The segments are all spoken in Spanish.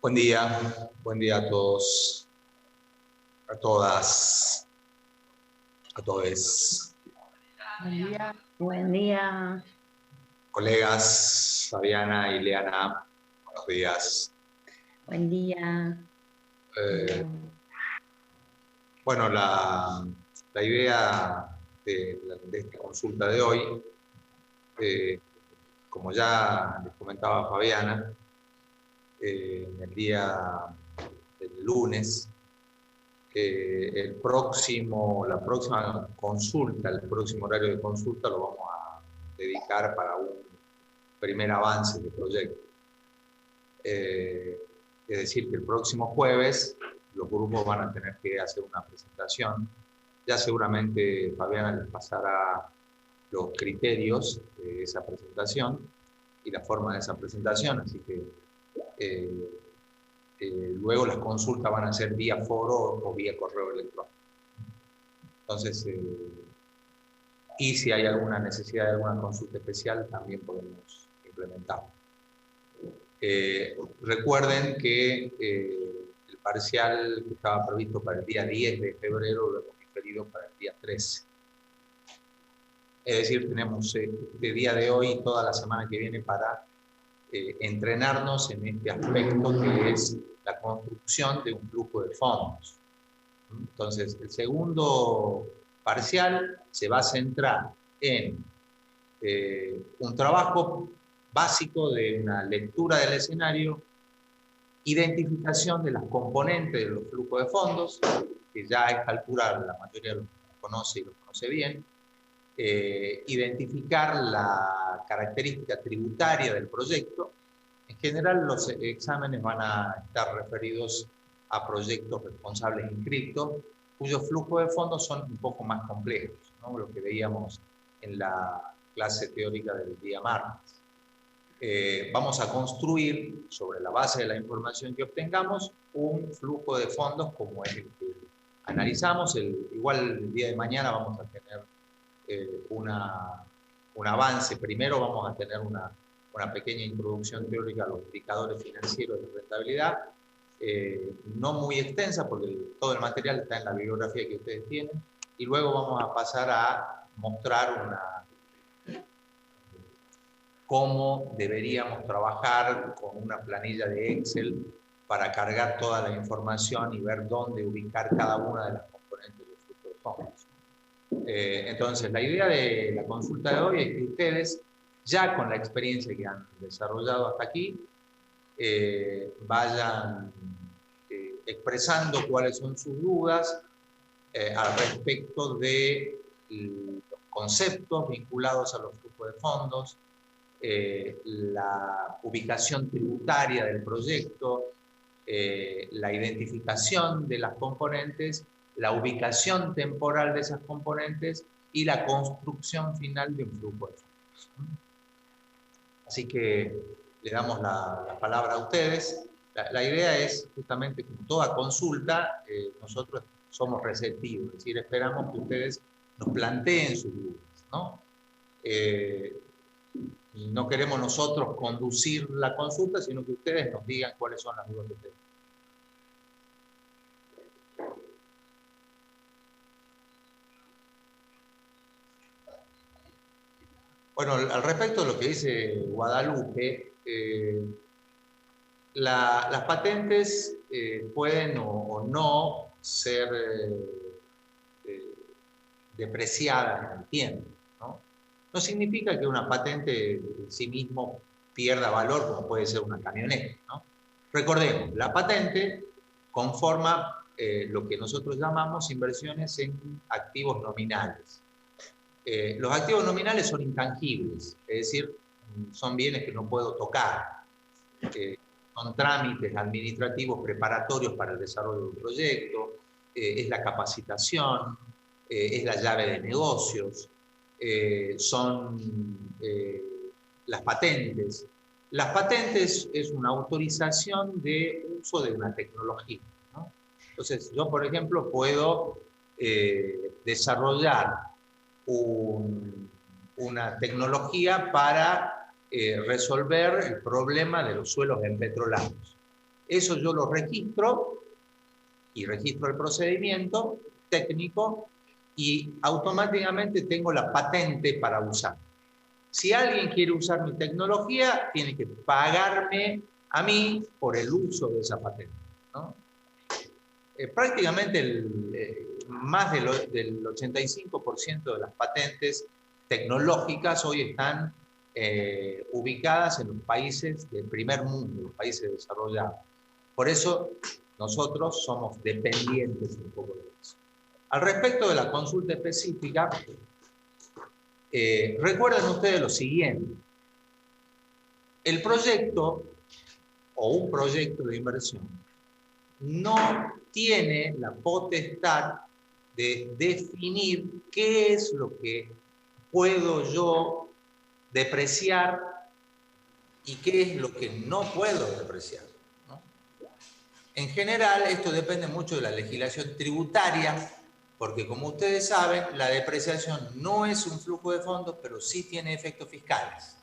Buen día a todos, a todas, a todos. Buen día. Buen día. Colegas, Fabiana y Leana, buenos días. Buen día. Bueno, la idea de esta consulta de hoy, como ya les comentaba Fabiana, el día del lunes, la próxima consulta, el próximo horario de consulta lo vamos a dedicar para un primer avance del proyecto. Es decir, que el próximo jueves los grupos van a tener que hacer una presentación. Ya seguramente Fabiana les pasará los criterios de esa presentación y la forma de esa presentación, así que luego las consultas van a ser vía foro o vía correo electrónico. Entonces, y si hay alguna necesidad de alguna consulta especial, también podemos implementarlo. Recuerden que el parcial que estaba previsto para el día 10 de febrero lo hemos diferido para el día 13. Es decir, tenemos este día de hoy y toda la semana que viene para entrenarnos en este aspecto que es la construcción de un flujo de fondos. Entonces, el segundo parcial se va a centrar en un trabajo básico de una lectura del escenario, identificación de las componentes de los flujos de fondos, que ya es calcular, la mayoría lo conoce y lo conoce bien, identificar la característica tributaria del proyecto. En general, los exámenes van a estar referidos a proyectos responsables inscritos, cuyos flujos de fondos son un poco más complejos, ¿no? Lo que veíamos en la clase teórica del día martes. Vamos a construir, sobre la base de la información que obtengamos, un flujo de fondos como el que analizamos. Igual el día de mañana vamos a tener un avance. Primero vamos a tener una pequeña introducción teórica a los indicadores financieros de rentabilidad, no muy extensa porque todo el material está en la bibliografía que ustedes tienen, y luego vamos a pasar a mostrar cómo deberíamos trabajar con una planilla de Excel para cargar toda la información y ver dónde ubicar cada una de las componentes del flujo de fondos. Entonces, la idea de la consulta de hoy es que ustedes, ya con la experiencia que han desarrollado hasta aquí, vayan expresando cuáles son sus dudas al respecto de los conceptos vinculados a los flujos de fondos, la ubicación tributaria del proyecto, la identificación de las componentes, la ubicación temporal de esas componentes y la construcción final de un flujo de fondos. Así que le damos la palabra a ustedes. La idea es, justamente, como toda consulta, nosotros somos receptivos, es decir, esperamos que ustedes nos planteen sus dudas, ¿no? No queremos nosotros conducir la consulta, sino que ustedes nos digan cuáles son las dudas que ustedes. Bueno, al respecto de lo que dice Guadalupe, las patentes pueden o no ser depreciadas en el tiempo, ¿no? No significa que una patente en sí mismo pierda valor, como puede ser una camioneta, ¿no? Recordemos, la patente conforma lo que nosotros llamamos inversiones en activos nominales. Los activos nominales son intangibles, es decir, son bienes que no puedo tocar. Son trámites administrativos preparatorios para el desarrollo de un proyecto, es la capacitación, es la llave de negocios, son las patentes. Las patentes es una autorización de uso de una tecnología, ¿no? Entonces, yo, por ejemplo, puedo desarrollar una tecnología para resolver el problema de los suelos empetrolados. Eso yo lo registro y registro el procedimiento técnico y automáticamente tengo la patente para usar. Si alguien quiere usar mi tecnología, tiene que pagarme a mí por el uso de esa patente, ¿no? Prácticamente más del 85% de las patentes tecnológicas hoy están ubicadas en los países del primer mundo, los países desarrollados. Por eso nosotros somos dependientes un poco de eso. Al respecto de la consulta específica, recuerden ustedes lo siguiente. El proyecto o un proyecto de inversión no tiene la potestad de definir qué es lo que puedo yo depreciar y qué es lo que no puedo depreciar, ¿no? En general, esto depende mucho de la legislación tributaria, porque como ustedes saben, la depreciación no es un flujo de fondos, pero sí tiene efectos fiscales.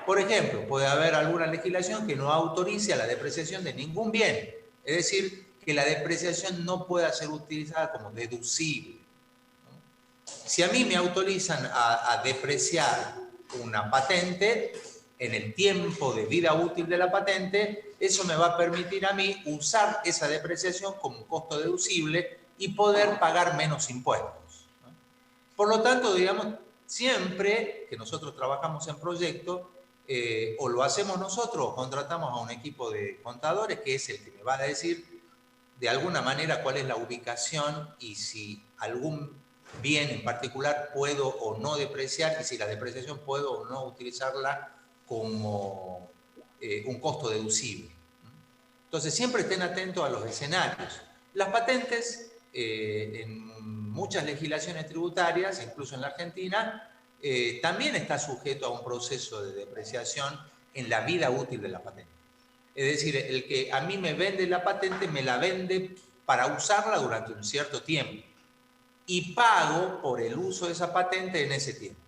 Por ejemplo, puede haber alguna legislación que no autorice a la depreciación de ningún bien, es decir, que la depreciación no pueda ser utilizada como deducible, ¿no? Si a mí me autorizan a depreciar una patente en el tiempo de vida útil de la patente, eso me va a permitir a mí usar esa depreciación como costo deducible y poder pagar menos impuestos, ¿no? Por lo tanto, digamos, siempre que nosotros trabajamos en proyectos, o lo hacemos nosotros o contratamos a un equipo de contadores que es el que me va a decir de alguna manera cuál es la ubicación y si algún bien en particular puedo o no depreciar y si la depreciación puedo o no utilizarla como un costo deducible. Entonces siempre estén atentos a los escenarios. Las patentes en muchas legislaciones tributarias, incluso en la Argentina, también está sujeto a un proceso de depreciación en la vida útil de la patente. Es decir, el que a mí me vende la patente, me la vende para usarla durante un cierto tiempo y pago por el uso de esa patente en ese tiempo.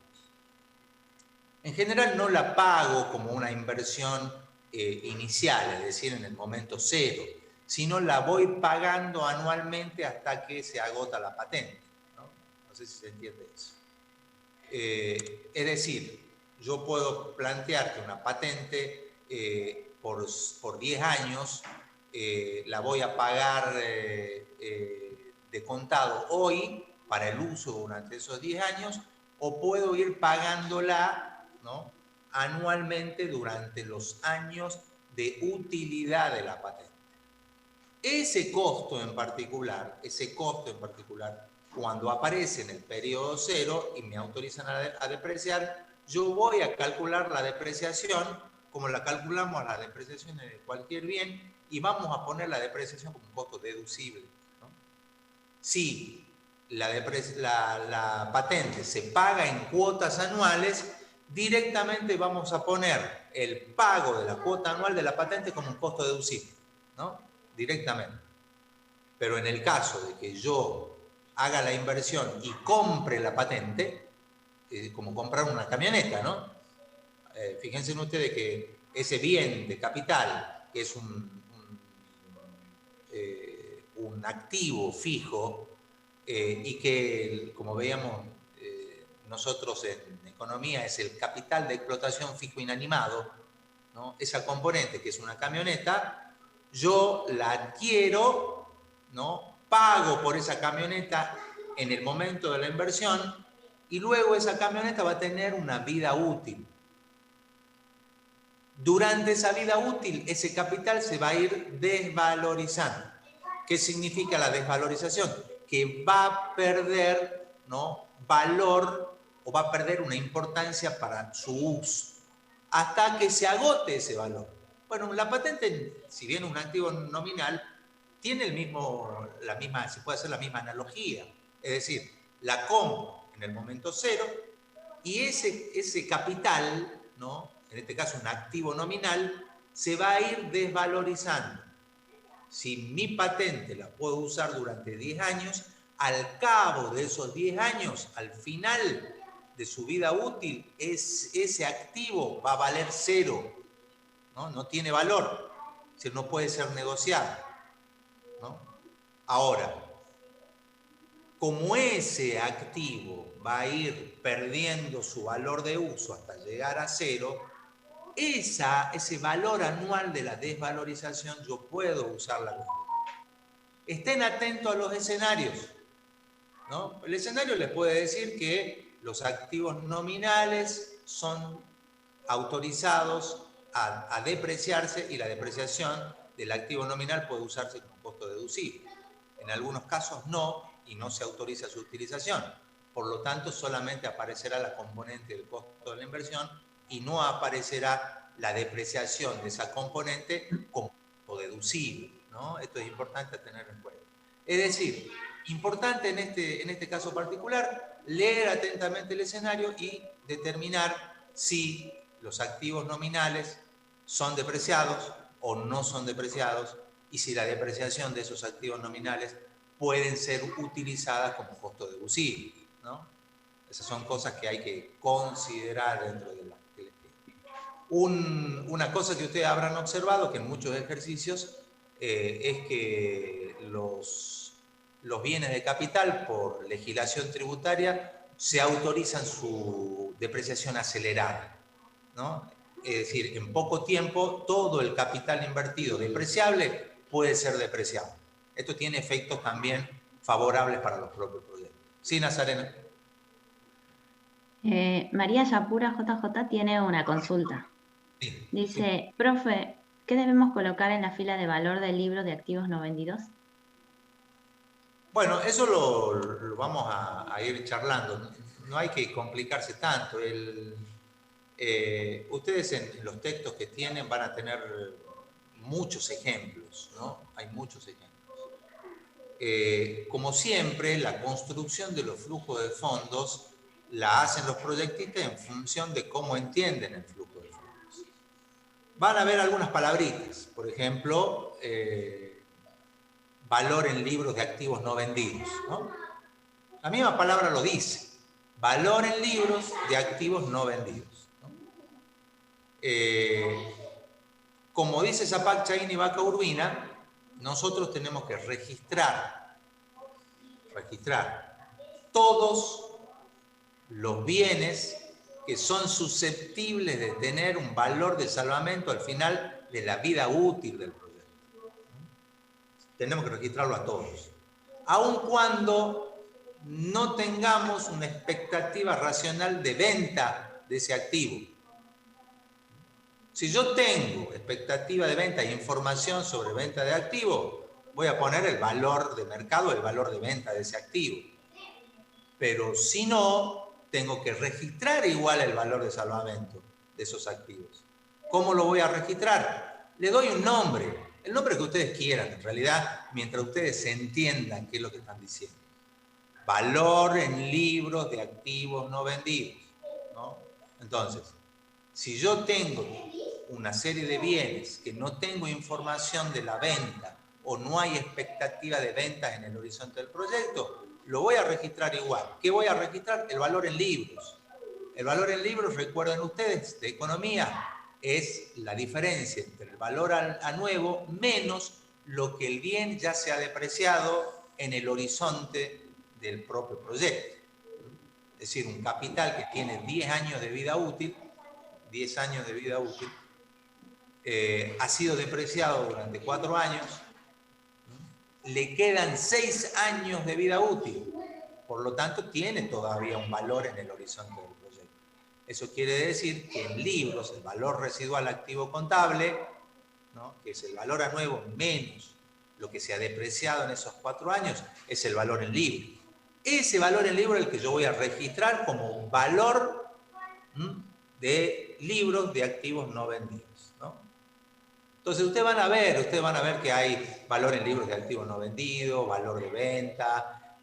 En general no la pago como una inversión inicial, es decir, en el momento cero, sino la voy pagando anualmente hasta que se agota la patente, ¿no? No sé si se entiende eso. Es decir, yo puedo plantear que una patente por 10 años la voy a pagar de contado hoy para el uso durante esos 10 años, o puedo ir pagándola, ¿no?, anualmente durante los años de utilidad de la patente. Ese costo en particular, cuando aparece en el periodo cero y me autorizan a depreciar, yo voy a calcular la depreciación como la calculamos la depreciación de cualquier bien y vamos a poner la depreciación como un costo deducible, ¿no? Si la patente se paga en cuotas anuales, directamente vamos a poner el pago de la cuota anual de la patente como un costo deducible, ¿no? Directamente. Pero en el caso de que yo haga la inversión y compre la patente, como comprar una camioneta, ¿no? Fíjense ustedes que ese bien de capital, que es un activo fijo, y que, como veíamos nosotros en economía, es el capital de explotación fijo inanimado, ¿no? Esa componente que es una camioneta, yo la adquiero, ¿no?, pago por esa camioneta en el momento de la inversión y luego esa camioneta va a tener una vida útil. Durante esa vida útil, ese capital se va a ir desvalorizando. ¿Qué significa la desvalorización? Que va a perder, ¿no?, valor o va a perder una importancia para su uso hasta que se agote ese valor. Bueno, la patente, si bien es un activo nominal, tiene se puede hacer la misma analogía. Es decir, la compro en el momento cero y ese capital, ¿no?, en este caso un activo nominal, se va a ir desvalorizando. Si mi patente la puedo usar durante 10 años, al cabo de esos 10 años, al final de su vida útil, ese activo va a valer cero, ¿no? No tiene valor. decir, no puede ser negociado, ¿no? Ahora, como ese activo va a ir perdiendo su valor de uso hasta llegar a cero, ese valor anual de la desvalorización yo puedo usarla. Estén atentos a los escenarios, ¿no? El escenario les puede decir que los activos nominales son autorizados a depreciarse y la depreciación del activo nominal puede usarse como costo deducible. En algunos casos no, y no se autoriza su utilización. Por lo tanto, solamente aparecerá la componente del costo de la inversión y no aparecerá la depreciación de esa componente como costo deducible, ¿no? Esto es importante tener en cuenta. Es decir, importante en este caso particular, leer atentamente el escenario y determinar si los activos nominales son depreciados o no son depreciados y si la depreciación de esos activos nominales pueden ser utilizadas como costo deducible, ¿no? Esas son cosas que hay que considerar dentro del una cosa que ustedes habrán observado que en muchos ejercicios es que los bienes de capital por legislación tributaria se autorizan su depreciación acelerada, ¿no? Es decir, en poco tiempo todo el capital invertido depreciable puede ser depreciado. Esto tiene efectos también favorables para los propios proyectos. Sí, Nazarena. María Yapura JJ tiene una consulta. Sí, Dice, sí. profe, ¿qué debemos colocar en la fila de valor del libro de activos no vendidos? Bueno, eso lo vamos a ir charlando. No hay que complicarse tanto. Ustedes en los textos que tienen van a tener muchos ejemplos, ¿no? Hay muchos ejemplos. Como siempre, la construcción de los flujos de fondos la hacen los proyectistas en función de cómo entienden el flujo de fondos. Van a ver algunas palabritas, por ejemplo, valor en libros de activos no vendidos, ¿no? La misma palabra lo dice, valor en libros de activos no vendidos, ¿no? Como dice Zapac, Chaín y Vaca Urbina, nosotros tenemos que registrar todos los bienes que son susceptibles de tener un valor de salvamento al final de la vida útil del proyecto. Tenemos que registrarlo a todos. Aun cuando no tengamos una expectativa racional de venta de ese activo. Si yo tengo expectativa de venta e información sobre venta de activo, voy a poner el valor de mercado, el valor de venta de ese activo. Pero si no, tengo que registrar igual el valor de salvamento de esos activos. ¿Cómo lo voy a registrar? Le doy un nombre, el nombre que ustedes quieran, en realidad, mientras ustedes entiendan qué es lo que están diciendo. Valor en libros de activos no vendidos, ¿no? Entonces, si yo tengo una serie de bienes que no tengo información de la venta o no hay expectativa de ventas en el horizonte del proyecto, lo voy a registrar igual. ¿Qué voy a registrar? El valor en libros. El valor en libros, recuerden ustedes, de economía, es la diferencia entre el valor a nuevo menos lo que el bien ya se ha depreciado en el horizonte del propio proyecto. Es decir, un capital que tiene 10 años de vida útil, 10 años de vida útil, ha sido depreciado durante 4 años, le quedan 6 años de vida útil, por lo tanto tiene todavía un valor en el horizonte del proyecto. Eso quiere decir que en libros el valor residual activo contable, ¿no?, que es el valor a nuevo menos lo que se ha depreciado en esos 4 años, es el valor en libro. Ese valor en libro es el que yo voy a registrar como valor de libros de activos no vendidos, ¿no? Entonces ustedes van a ver que hay valor en libros de activos no vendidos, valor de venta,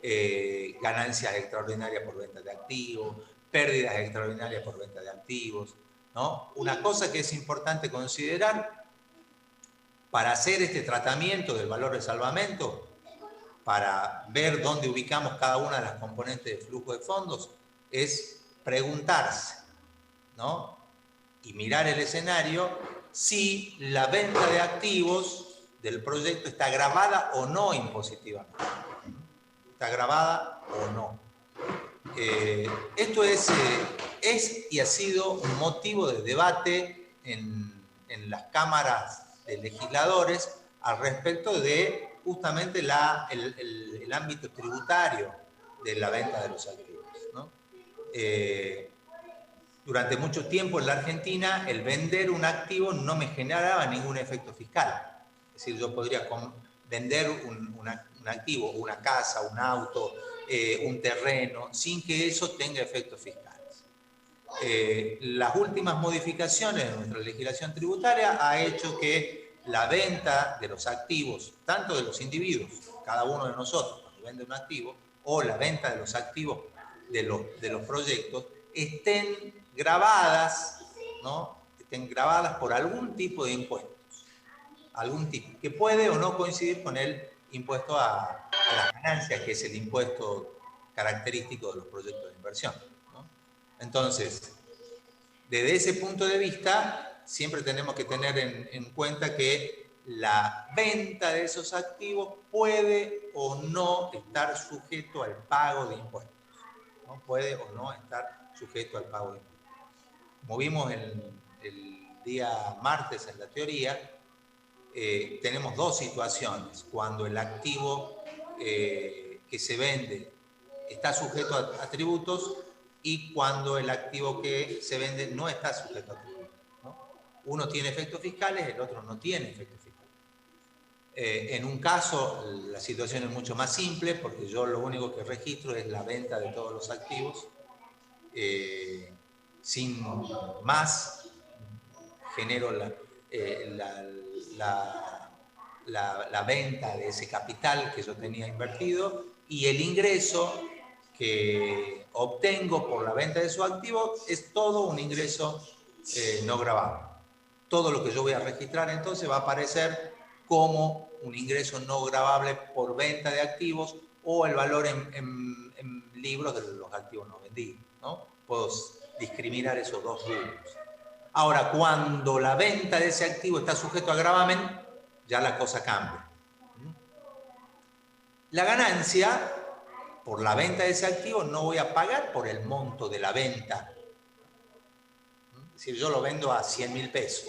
ganancias extraordinarias por venta de activos, pérdidas extraordinarias por venta de activos, ¿no? Una cosa que es importante considerar para hacer este tratamiento del valor de salvamento, para ver dónde ubicamos cada una de las componentes de flujo de fondos, es preguntarse, ¿no?, y mirar el escenario si la venta de activos del proyecto está gravada o no impositivamente. Está gravada o no. Esto es y ha sido un motivo de debate en las cámaras de legisladores al respecto de justamente el ámbito tributario de la venta de los activos, ¿no? Durante mucho tiempo en la Argentina el vender un activo no me generaba ningún efecto fiscal. Es decir, yo podría vender un activo, una casa, un auto, un terreno, sin que eso tenga efectos fiscales. Las últimas modificaciones de nuestra legislación tributaria ha hecho que la venta de los activos, tanto de los individuos, cada uno de nosotros cuando vende un activo, o la venta de los activos de los proyectos, estén gravadas, ¿no? Estén gravadas por algún tipo de impuestos, algún tipo, que puede o no coincidir con el impuesto a las ganancias, que es el impuesto característico de los proyectos de inversión, ¿no? Entonces, desde ese punto de vista, siempre tenemos que tener en cuenta que la venta de esos activos puede o no estar sujeto al pago de impuestos, ¿no? Puede o no estar sujeto al pago de impuestos. Como vimos el día martes en la teoría, tenemos dos situaciones. Cuando el activo que se vende está sujeto a tributos y cuando el activo que se vende no está sujeto a tributos, ¿no? Uno tiene efectos fiscales, el otro no tiene efectos fiscales. En un caso la situación es mucho más simple porque yo lo único que registro es la venta de todos los activos. Sin más, genero la venta de ese capital que yo tenía invertido y el ingreso que obtengo por la venta de su activo es todo un ingreso no gravable. Todo lo que yo voy a registrar entonces va a aparecer como un ingreso no gravable por venta de activos o el valor en libros de los activos no vendidos, ¿no? Puedo discriminar esos dos rubros. Ahora, cuando la venta de ese activo está sujeto a gravamen, ya la cosa cambia. La ganancia por la venta de ese activo no voy a pagar por el monto de la venta. Es decir, yo lo vendo a 100.000 pesos,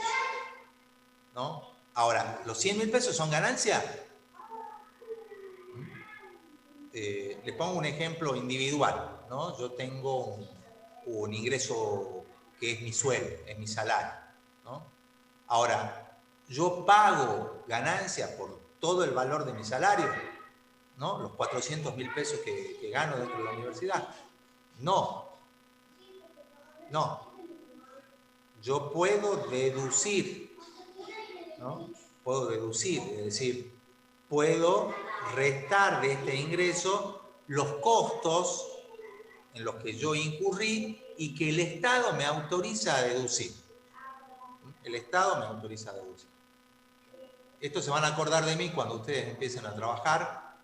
¿no? Ahora, ¿los 100.000 pesos son ganancia? Le pongo un ejemplo individual, ¿no? Yo tengo un ingreso que es mi sueldo, es mi salario, ¿no? Ahora, yo pago ganancia por todo el valor de mi salario, ¿no? Los 400.000 pesos que gano dentro de la universidad. No. Yo puedo deducir, ¿no? Puedo deducir, es decir, puedo restar de este ingreso los costos en los que yo incurrí y que el Estado me autoriza a deducir. El Estado me autoriza a deducir. Esto se van a acordar de mí cuando ustedes empiecen a trabajar,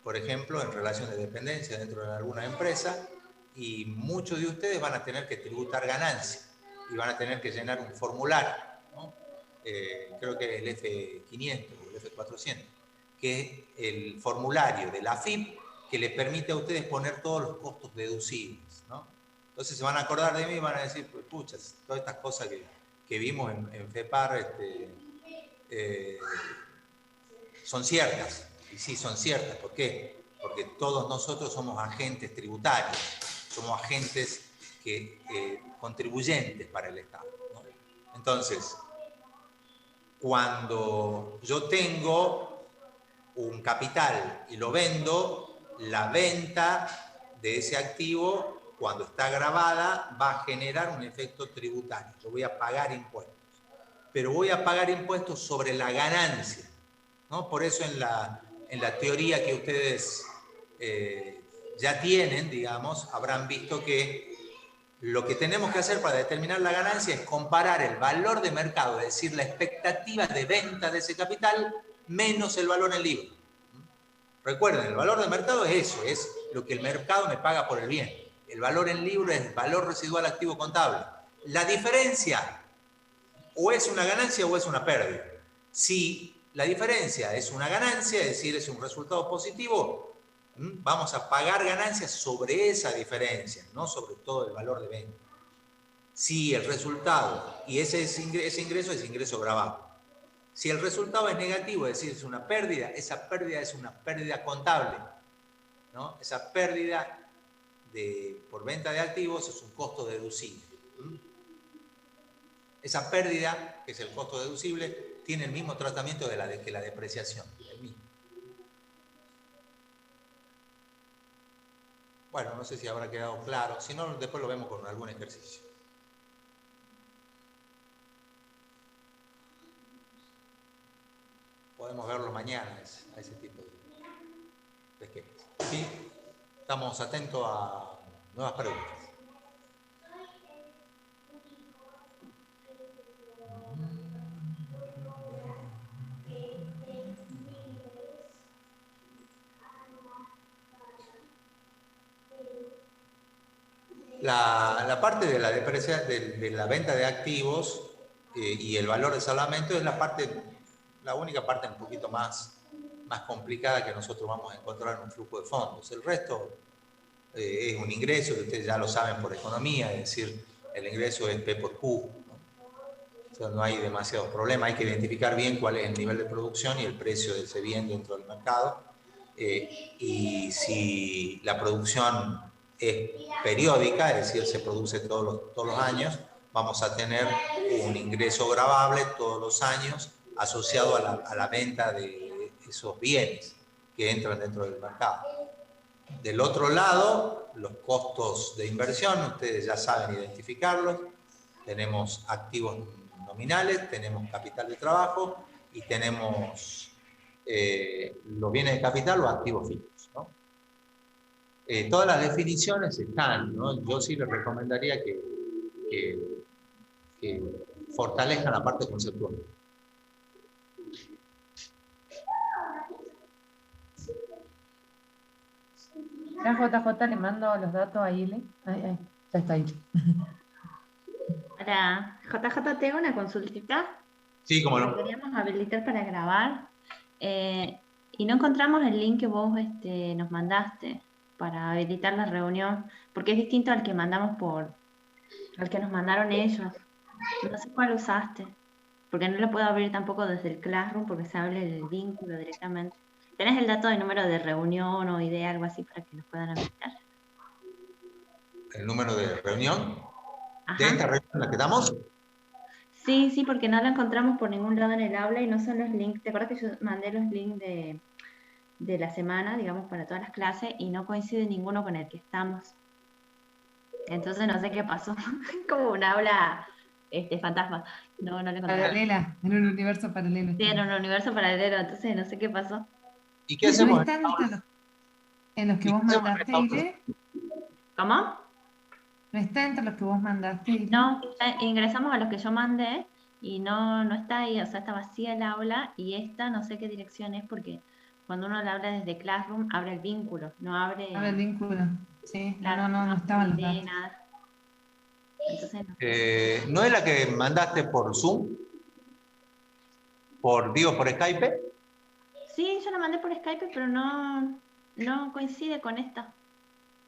por ejemplo, en relación de dependencia dentro de alguna empresa, y muchos de ustedes van a tener que tributar ganancias y van a tener que llenar un formulario, ¿no? Creo que es el F500 o el F400, que es el formulario de la AFIP que les permite a ustedes poner todos los costos deducibles, ¿no? Entonces se van a acordar de mí y van a decir, pues, pucha, todas estas cosas que vimos en FEPAR son ciertas. Y sí, son ciertas. ¿Por qué? Porque todos nosotros somos agentes tributarios, somos agentes contribuyentes para el Estado, ¿no? Entonces, cuando yo tengo un capital y lo vendo, la venta de ese activo, cuando está gravada, va a generar un efecto tributario. Yo voy a pagar impuestos, pero voy a pagar impuestos sobre la ganancia, ¿no? Por eso en la teoría que ustedes ya tienen, digamos, habrán visto que lo que tenemos que hacer para determinar la ganancia es comparar el valor de mercado, es decir, la expectativa de venta de ese capital, menos el valor en libro. Recuerden, el valor de mercado es eso, es lo que el mercado me paga por el bien. El valor en libro es el valor residual activo contable. La diferencia O es una ganancia o es una pérdida. Si la diferencia es una ganancia, es decir, es un resultado positivo, vamos a pagar ganancias sobre esa diferencia, no sobre todo el valor de venta. Si el resultado, y ese ingreso es ingreso grabado. Si el resultado es negativo, es decir, es una pérdida, esa pérdida es una pérdida contable, ¿no? Esa pérdida por venta de activos es un costo deducible. Esa pérdida, que es el costo deducible, tiene el mismo tratamiento que la depreciación. El mismo. Bueno, no sé si habrá quedado claro. Si no, después lo vemos con algún ejercicio. Podemos verlo mañana, a ese tipo de esquemas. ¿Sí? Estamos atentos a nuevas preguntas. La parte de la depreciación de la venta de activos y el valor de salvamento es la única parte un poquito más complicada que nosotros vamos a encontrar en un flujo de fondos. El resto es un ingreso que ustedes ya lo saben por economía, es decir, el ingreso es P por Q, ¿no? O sea, no hay demasiados problemas, hay que identificar bien cuál es el nivel de producción y el precio de ese bien dentro del mercado. Y si la producción es periódica, es decir, se produce todos los años, vamos a tener un ingreso gravable todos los años asociado a la venta de esos bienes que entran dentro del mercado. Del otro lado, los costos de inversión, ustedes ya saben identificarlos. Tenemos activos nominales, tenemos capital de trabajo y tenemos los bienes de capital o activos fijos, ¿no? Todas las definiciones están, ¿no? Yo sí les recomendaría que fortalezcan la parte conceptual. Ya JJ le mando los datos a Ile. Ya está ahí. Hola, JJ, tengo una consultita. Sí, como no. Queríamos habilitar para grabar y no encontramos el link que vos nos mandaste para habilitar la reunión, porque es distinto al que mandamos al que nos mandaron ellos. No sé cuál usaste, porque no lo puedo abrir tampoco desde el Classroom porque se abre el vínculo directamente. ¿Tenés el dato de número de reunión o idea, algo así, para que nos puedan habilitar? ¿El número de reunión? Ajá. ¿De esta reunión en la que estamos? Sí, porque no lo encontramos por ningún lado en el aula y no son los links. ¿Te acuerdas que yo mandé los links de la semana, digamos, para todas las clases y no coincide ninguno con el que estamos? Entonces no sé qué pasó. Como un aula fantasma. No lo encontré. Paralela, en un universo paralelo. Sí, en un universo paralelo, entonces no sé qué pasó. ¿Y qué hacemos? ¿No están en los que vos mandaste, Ile? ¿Cómo? ¿No está entre los que vos mandaste, Ile? No, ingresamos a los que yo mandé y no está ahí, o sea, está vacía el aula y esta no sé qué dirección es porque cuando uno la habla desde Classroom abre el vínculo, no abre... Abre el vínculo, sí, claro, no estaban los datos. nada. Entonces, ¿No es la que mandaste por Zoom? ¿Por Skype? Sí, yo la mandé por Skype, pero no coincide con esta.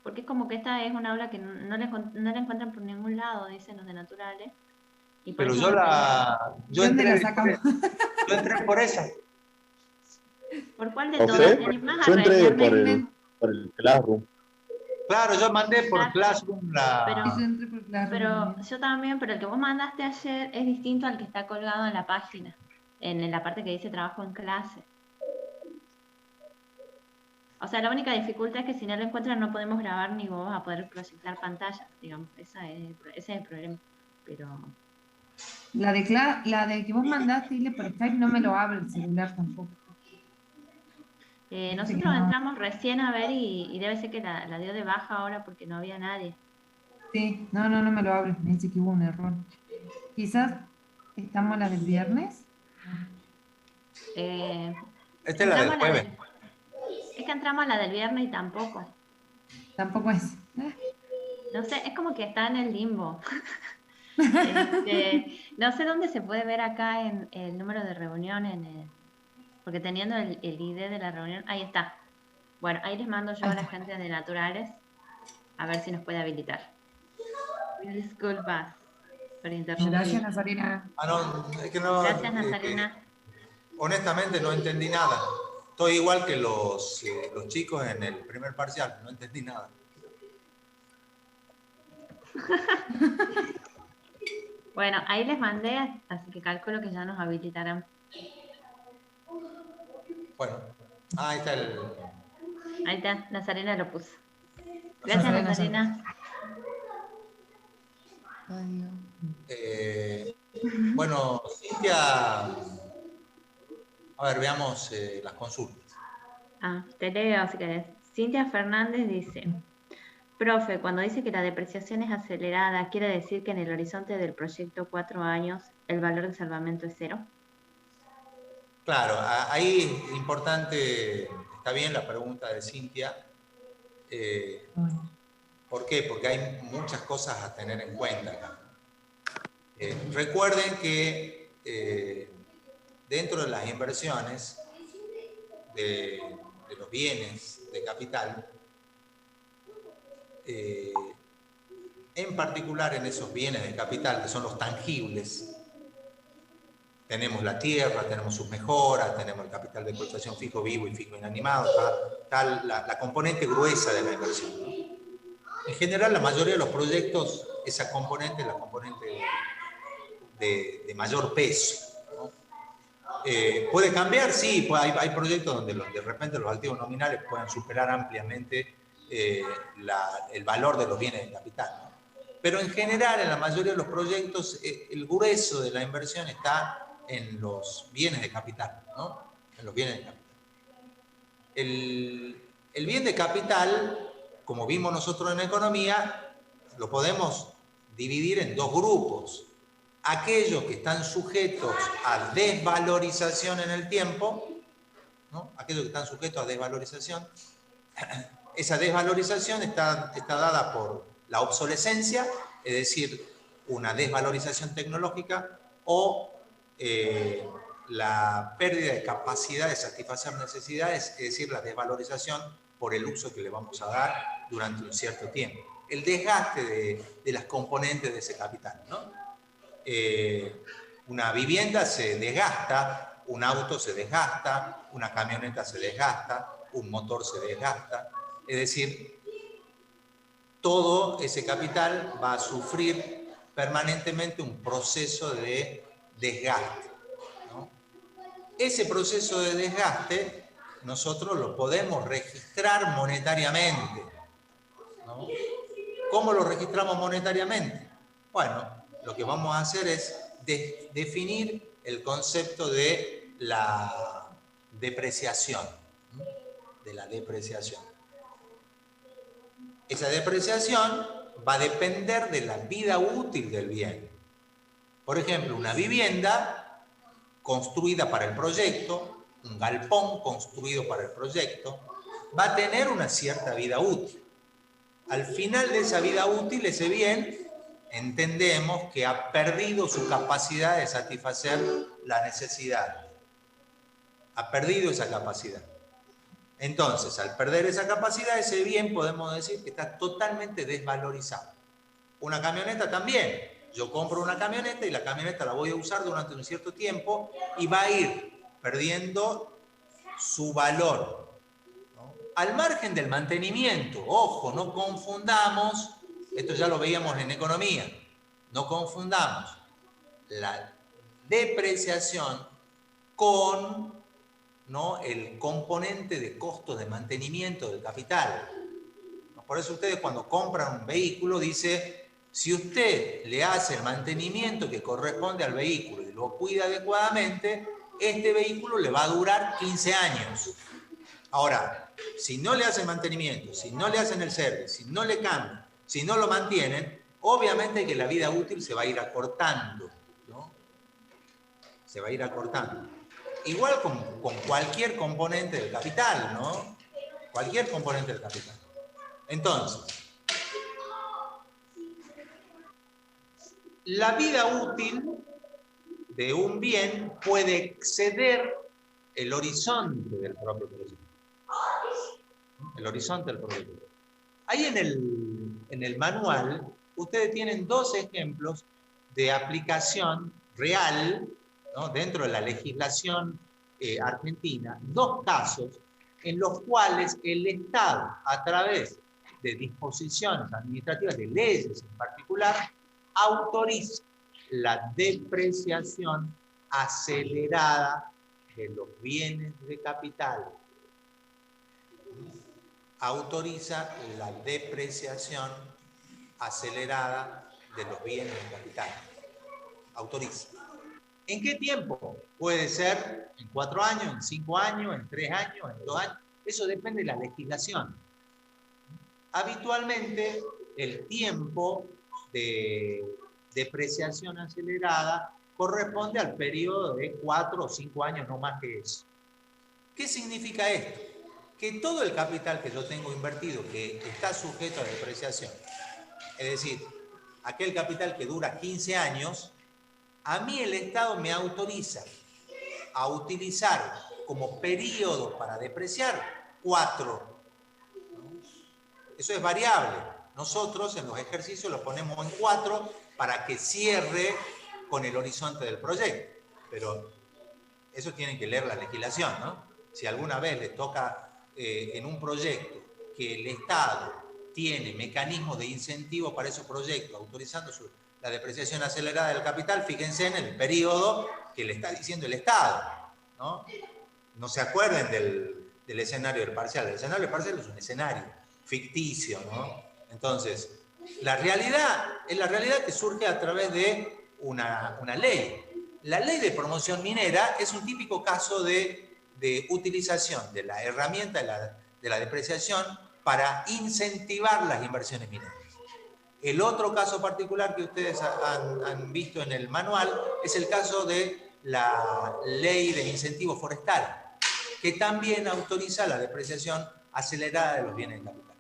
Porque es como que esta es una aula que no la encuentran por ningún lado, dicen los de naturales. Y por Pero eso yo entré por esa. ¿Por cuál de No todas? sé, ¿Tenés más yo entré arreglo? por el Classroom. Claro, yo mandé por Classroom Pero yo también, pero el que vos mandaste ayer es distinto al que está colgado en la página, en la parte que dice trabajo en clase. O sea, la única dificultad es que si no lo encuentran no podemos grabar ni vos a poder proyectar pantalla, digamos, ese es el problema. Pero La de que vos mandaste, Ile, por Skype no me lo abre el celular tampoco. nosotros entramos recién a ver y debe ser que la dio de baja ahora porque no había nadie. Sí, no me lo abre, me dice que hubo un error. Quizás estamos la del viernes. Esta es la del jueves. Es que entramos a la del viernes y tampoco. Tampoco es. No sé, es como que está en el limbo. No sé dónde se puede ver acá en el número de reunión, porque teniendo el ID de la reunión, ahí está. Bueno, ahí les mando yo a la gente de Naturales a ver si nos puede habilitar. Disculpas por interrumpir. Gracias, Nazarena. No, es que no, Gracias, Nazarena. honestamente no entendí nada. Estoy igual que los chicos en el primer parcial, no entendí nada. Bueno, ahí les mandé, así que calculo que ya nos habilitarán. Bueno, ahí está el... Ahí está, Nazarena lo puso. Gracias, Nazarena. Bueno, Cintia, a ver, veamos las consultas. Te leo si querés. Cintia Fernández dice, profe, cuando dice que la depreciación es acelerada, ¿quiere decir que en el horizonte del proyecto 4 años el valor de salvamento es 0? Claro, ahí es importante, está bien la pregunta de Cintia. ¿Por qué? Porque hay muchas cosas a tener en cuenta acá. Recuerden que dentro de las inversiones de los bienes de capital, en particular en esos bienes de capital que son los tangibles, tenemos la tierra, tenemos sus mejoras, tenemos el capital de explotación fijo vivo y fijo inanimado, tal la componente gruesa de la inversión, ¿no? En general, la mayoría de los proyectos, esa componente es la componente de mayor peso, ¿no? ¿Puede cambiar? Sí, pues hay proyectos donde de repente los activos nominales pueden superar ampliamente el valor de los bienes de capital, ¿no? Pero en general, en la mayoría de los proyectos, el grueso de la inversión está en los bienes de capital, ¿no? En los bienes de capital. El bien de capital, como vimos nosotros en economía, lo podemos dividir en dos grupos. Aquellos que están sujetos a desvalorización en el tiempo, ¿no? Aquellos que están sujetos a desvalorización. Esa desvalorización está dada por la obsolescencia, es decir, una desvalorización tecnológica, o la pérdida de capacidad de satisfacer necesidades, es decir, la desvalorización por el uso que le vamos a dar durante un cierto tiempo. El desgaste de las componentes de ese capital, ¿no? Una vivienda se desgasta, un auto se desgasta, una camioneta se desgasta, un motor se desgasta. Es decir, todo ese capital va a sufrir permanentemente un proceso de desgaste, ¿no? Ese proceso de desgaste nosotros lo podemos registrar monetariamente, ¿no? ¿Cómo lo registramos monetariamente? Bueno, lo que vamos a hacer es definir el concepto de la depreciación, ¿no? De la depreciación. Esa depreciación va a depender de la vida útil del bien. Por ejemplo, una vivienda construida para el proyecto, un galpón construido para el proyecto, va a tener una cierta vida útil. Al final de esa vida útil, ese bien, entendemos que ha perdido su capacidad de satisfacer la necesidad. Ha perdido esa capacidad. Entonces, al perder esa capacidad, ese bien podemos decir que está totalmente desvalorizado. Una camioneta también. Yo compro una camioneta y la camioneta la voy a usar durante un cierto tiempo y va a ir perdiendo su valor, ¿no? Al margen del mantenimiento. Ojo, no confundamos, esto ya lo veíamos en economía, no confundamos la depreciación con, ¿no?, el componente de costos de mantenimiento del capital. Por eso ustedes cuando compran un vehículo dice, si usted le hace el mantenimiento que corresponde al vehículo y lo cuida adecuadamente, este vehículo le va a durar 15 años. Ahora, si no le hacen mantenimiento, si no le hacen el servicio, si no le cambian, si no lo mantienen, obviamente que la vida útil se va a ir acortando, ¿no? Se va a ir acortando. Igual con cualquier componente del capital, ¿no? Cualquier componente del capital. Entonces, la vida útil de un bien puede exceder el horizonte del propio proyecto. El horizonte del propio proyecto. Ahí en el manual, ustedes tienen dos ejemplos de aplicación real, ¿no?, dentro de la legislación argentina, dos casos en los cuales el Estado, a través de disposiciones administrativas, de leyes en particular, autoriza la depreciación acelerada de los bienes de capital. Autoriza la depreciación acelerada de los bienes de capital. Autoriza. ¿En qué tiempo? Puede ser en 4 años, en 5 años, en 3 años, en 2 años. Eso depende de la legislación. Habitualmente, el tiempo de depreciación acelerada corresponde al periodo de 4 o 5 años, no más que eso. ¿Qué significa esto? Que todo el capital que yo tengo invertido, que está sujeto a depreciación, es decir, aquel capital que dura 15 años, a mí el Estado me autoriza a utilizar como periodo para depreciar 4. Eso es variable. Nosotros en los ejercicios lo ponemos en 4 para que cierre con el horizonte del proyecto. Pero eso tienen que leer la legislación, ¿no? Si alguna vez les toca en un proyecto que el Estado tiene mecanismos de incentivo para esos proyectos, autorizando la depreciación acelerada del capital, fíjense en el periodo que le está diciendo el Estado, ¿no? No se acuerden del escenario del parcial. El escenario del parcial es un escenario ficticio, ¿no? Entonces, la realidad es la realidad que surge a través de una ley. La ley de promoción minera es un típico caso de utilización de la herramienta de la depreciación para incentivar las inversiones mineras. El otro caso particular que ustedes han visto en el manual es el caso de la ley de incentivo forestal, que también autoriza la depreciación acelerada de los bienes de capital.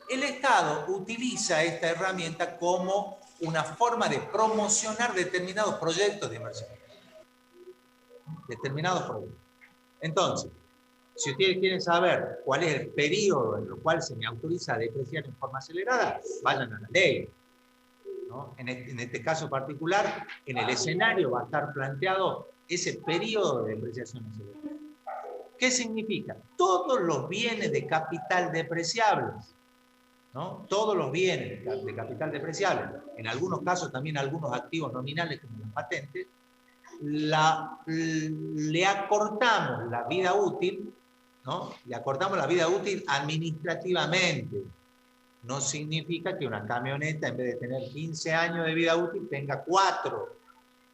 El Estado utiliza esta herramienta como una forma de promocionar determinados proyectos de inversión. Determinados proyectos. Entonces, si ustedes quieren saber cuál es el periodo en el cual se me autoriza a depreciar en forma acelerada, vayan a la ley, ¿no? En este caso particular, en el escenario va a estar planteado ese periodo de depreciación acelerada. ¿Qué significa? Todos los bienes de capital depreciables, ¿no? Todos los bienes de capital depreciable, en algunos casos también algunos activos nominales como las patentes, le acortamos la vida útil, ¿no? Le acortamos la vida útil administrativamente. No significa que una camioneta, en vez de tener 15 años de vida útil, tenga 4.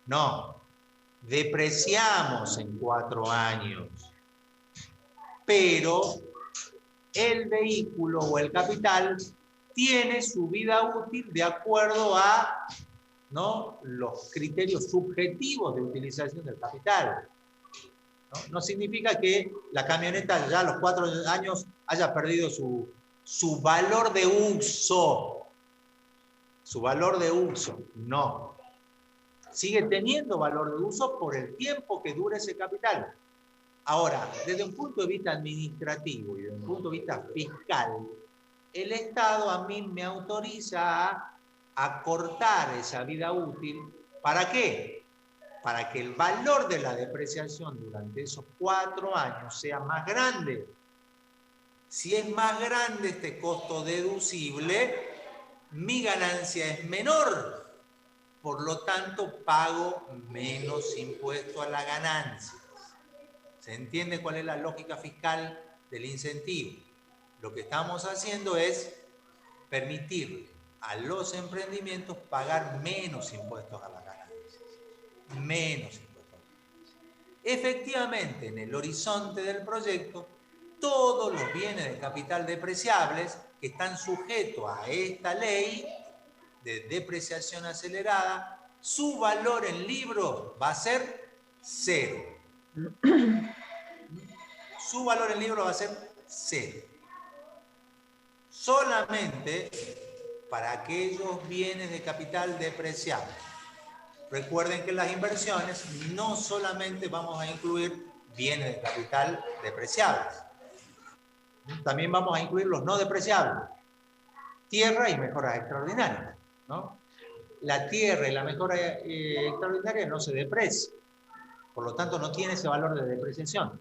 No. Depreciamos en 4 años. Pero el vehículo o el capital tiene su vida útil de acuerdo a, ¿no?, los criterios subjetivos de utilización del capital. No significa que la camioneta ya a los 4 años haya perdido su valor de uso. Su valor de uso, no. Sigue teniendo valor de uso por el tiempo que dura ese capital. Ahora, desde un punto de vista administrativo y desde un punto de vista fiscal, el Estado a mí me autoriza a acortar esa vida útil. ¿Para qué? Para que el valor de la depreciación durante esos 4 años sea más grande. Si es más grande este costo deducible, mi ganancia es menor. Por lo tanto, pago menos impuesto a la ganancia. ¿Se entiende cuál es la lógica fiscal del incentivo? Lo que estamos haciendo es permitirle a los emprendimientos pagar menos impuestos a la ganancia. Menos impuestos a la ganancia. Efectivamente, en el horizonte del proyecto, todos los bienes de capital depreciables que están sujetos a esta ley de depreciación acelerada, su valor en libro va a ser 0. Su valor en libro va a ser 0. Solamente para aquellos bienes de capital depreciable recuerden que en las inversiones no solamente vamos a incluir bienes de capital depreciables, también vamos a incluir los no depreciables, tierra y mejoras extraordinarias, ¿no? La tierra y la mejora extraordinaria no se deprecia, por lo tanto no tiene ese valor de depreciación.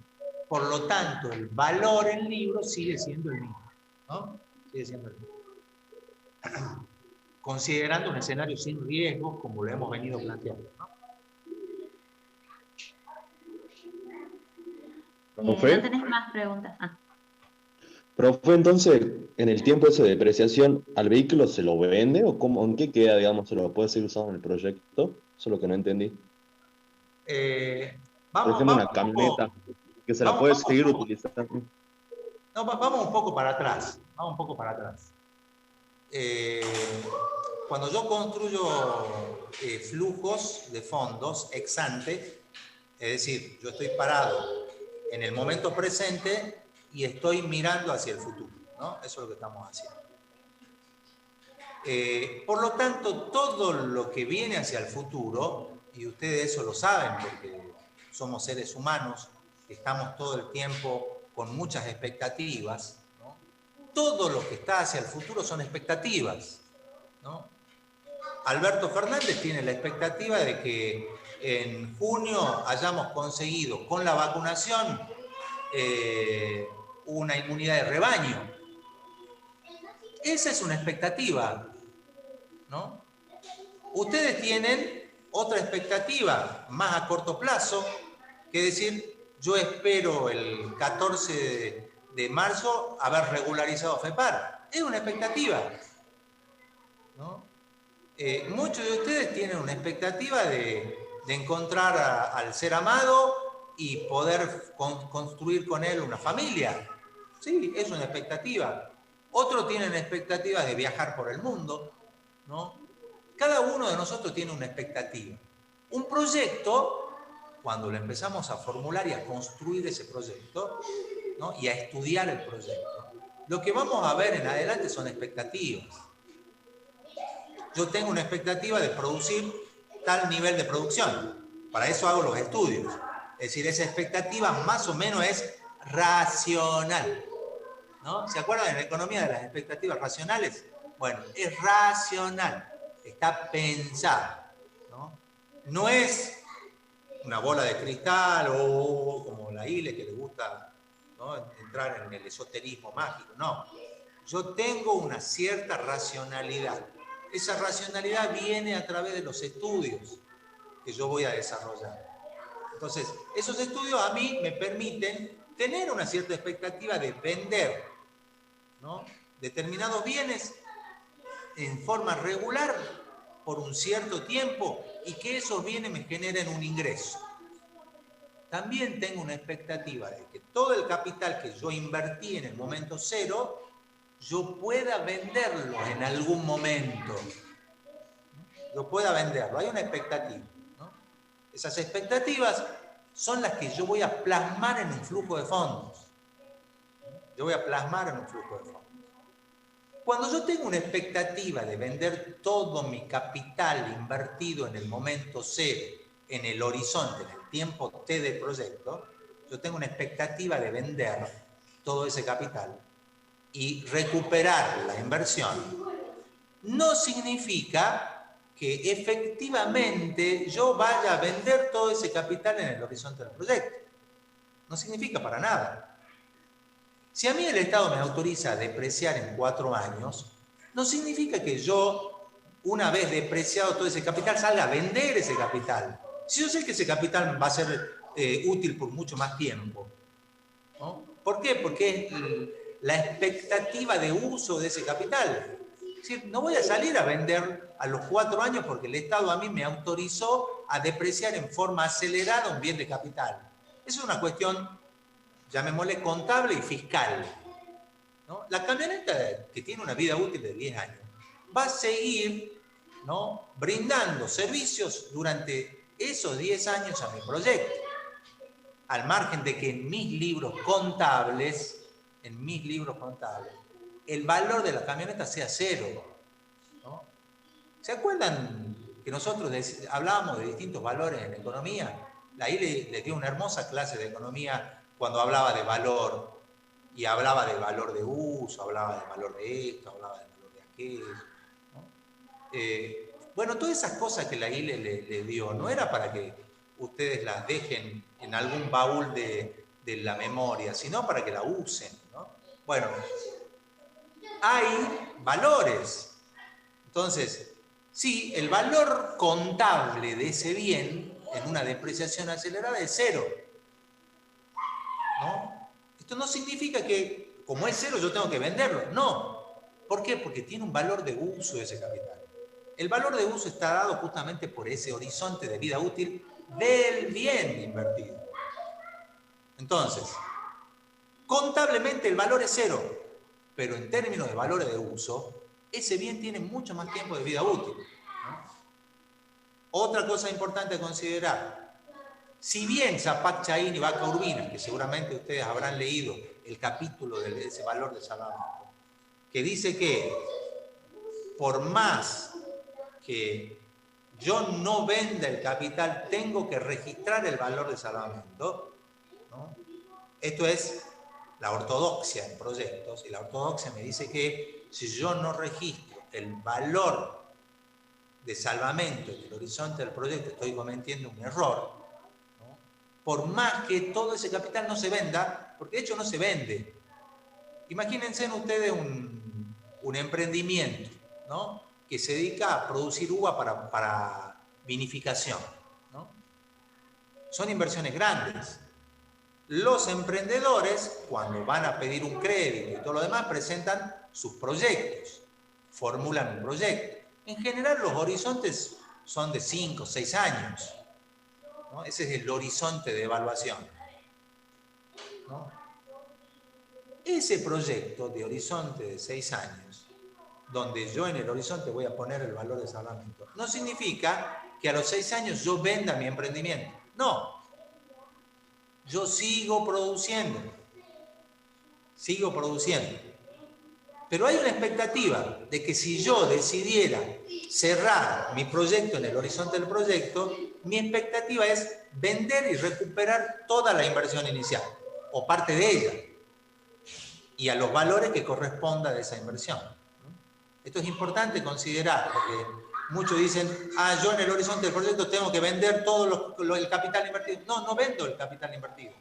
Por lo tanto, el valor en libro sigue siendo el mismo, ¿no? Sigue siendo el mismo. Considerando un escenario sin riesgos, como lo hemos venido planteando, ¿no? ¿No tenés más preguntas? Profe, entonces, en el tiempo ese de depreciación, ¿al vehículo se lo vende o cómo, en qué queda, digamos, se lo puede seguir usando en el proyecto? Eso es lo que no entendí. Por ejemplo, una camioneta que se la puede seguir utilizando. No, vamos un poco para atrás. Vamos un poco para atrás. Cuando yo construyo flujos de fondos ex ante, es decir, yo estoy parado en el momento presente y estoy mirando hacia el futuro, ¿no? Eso es lo que estamos haciendo. Por lo tanto, todo lo que viene hacia el futuro, y ustedes eso lo saben porque somos seres humanos, estamos todo el tiempo con muchas expectativas, ¿no? Todo lo que está hacia el futuro son expectativas, ¿no? Alberto Fernández tiene la expectativa de que en junio hayamos conseguido con la vacunación una inmunidad de rebaño. Esa es una expectativa, ¿no? Ustedes tienen otra expectativa más a corto plazo, que decir, yo espero el 14 de marzo haber regularizado FEPAR. Es una expectativa, ¿no? Muchos de ustedes tienen una expectativa de encontrar al ser amado y poder construir con él una familia. Sí, es una expectativa. Otros tienen expectativas de viajar por el mundo, ¿no? Cada uno de nosotros tiene una expectativa. Un proyecto, cuando lo empezamos a formular y a construir ese proyecto, ¿no? Y a estudiar el proyecto, lo que vamos a ver en adelante son expectativas. Yo tengo una expectativa de producir tal nivel de producción. Para eso hago los estudios. Es decir, esa expectativa más o menos es racional, ¿no? ¿Se acuerdan en la economía de las expectativas racionales? Bueno, es racional, está pensada, ¿no? No es una bola de cristal o como la Ile que le gusta, ¿no?, entrar en el esoterismo mágico, no. Yo tengo una cierta racionalidad. Esa racionalidad viene a través de los estudios que yo voy a desarrollar. Entonces, esos estudios a mí me permiten tener una cierta expectativa de vender, ¿no?, determinados bienes en forma regular por un cierto tiempo y que esos bienes me generen un ingreso. También tengo una expectativa de que todo el capital que yo invertí en el momento cero, yo pueda venderlo en algún momento. Yo pueda venderlo. Hay una expectativa, ¿no? Esas expectativas son las que yo voy a plasmar en un flujo de fondos. Yo voy a plasmar en un flujo de fondos. Cuando yo tengo una expectativa de vender todo mi capital invertido en el momento cero, en el horizonte, en el tiempo T del proyecto, yo tengo una expectativa de vender todo ese capital y recuperar la inversión. No significa que efectivamente yo vaya a vender todo ese capital en el horizonte del proyecto. No significa para nada. Si a mí el Estado me autoriza a depreciar en 4 años, no significa que yo, una vez depreciado todo ese capital, salga a vender ese capital. Si yo sé que ese capital va a ser útil por mucho más tiempo, ¿no? ¿Por qué? Porque es la expectativa de uso de ese capital. Es decir, no voy a salir a vender a los 4 años porque el Estado a mí me autorizó a depreciar en forma acelerada un bien de capital. Eso es una cuestión, llamémosle, contable y fiscal, ¿no? La camioneta, que tiene una vida útil de 10 años, va a seguir, ¿no?, brindando servicios durante esos 10 años a mi proyecto, al margen de que en mis libros contables, el valor de la camioneta sea 0, ¿no? ¿Se acuerdan que nosotros hablábamos de distintos valores en economía. Ahí les dio una hermosa clase de economía cuando hablaba de valor, y hablaba de valor de uso, hablaba de valor de esto, hablaba de valor de aquello, ¿no? Bueno, todas esas cosas que la ILE le dio, no era para que ustedes las dejen en algún baúl de la memoria, sino para que la usen, ¿no? Bueno, hay valores. Entonces, sí, el valor contable de ese bien en una depreciación acelerada es 0, ¿no? Esto no significa que, como es 0, yo tengo que venderlo. No. ¿Por qué? Porque tiene un valor de uso ese capital. El valor de uso está dado justamente por ese horizonte de vida útil del bien invertido. Entonces, contablemente el valor es 0, pero en términos de valores de uso, ese bien tiene mucho más tiempo de vida útil, ¿no? Otra cosa importante a considerar: si bien Zapac Chaín y Vaca Urbina, que seguramente ustedes habrán leído el capítulo de ese valor de salvamento, que dice que por más que yo no venda el capital, tengo que registrar el valor de salvamento, ¿no? Esto es la ortodoxia en proyectos, y la ortodoxia me dice que si yo no registro el valor de salvamento en el horizonte del proyecto, estoy cometiendo un error, ¿no? Por más que todo ese capital no se venda, porque de hecho no se vende. Imagínense ustedes un emprendimiento, ¿no?, que se dedica a producir uva para vinificación, ¿no? Son inversiones grandes. Los emprendedores, cuando van a pedir un crédito y todo lo demás, presentan sus proyectos, formulan un proyecto. En general, los horizontes son de 5 o 6 años, ¿no? Ese es el horizonte de evaluación, ¿no? Ese proyecto de horizonte de 6 años, donde yo en el horizonte voy a poner el valor de salvamento, no significa que a los 6 años yo venda mi emprendimiento. No. Yo sigo produciendo. Pero hay una expectativa de que si yo decidiera cerrar mi proyecto en el horizonte del proyecto, mi expectativa es vender y recuperar toda la inversión inicial, o parte de ella, y a los valores que corresponda de esa inversión. Esto es importante considerar, porque muchos dicen, yo en el horizonte del proyecto tengo que vender todo el capital invertido. No, no vendo el capital invertido.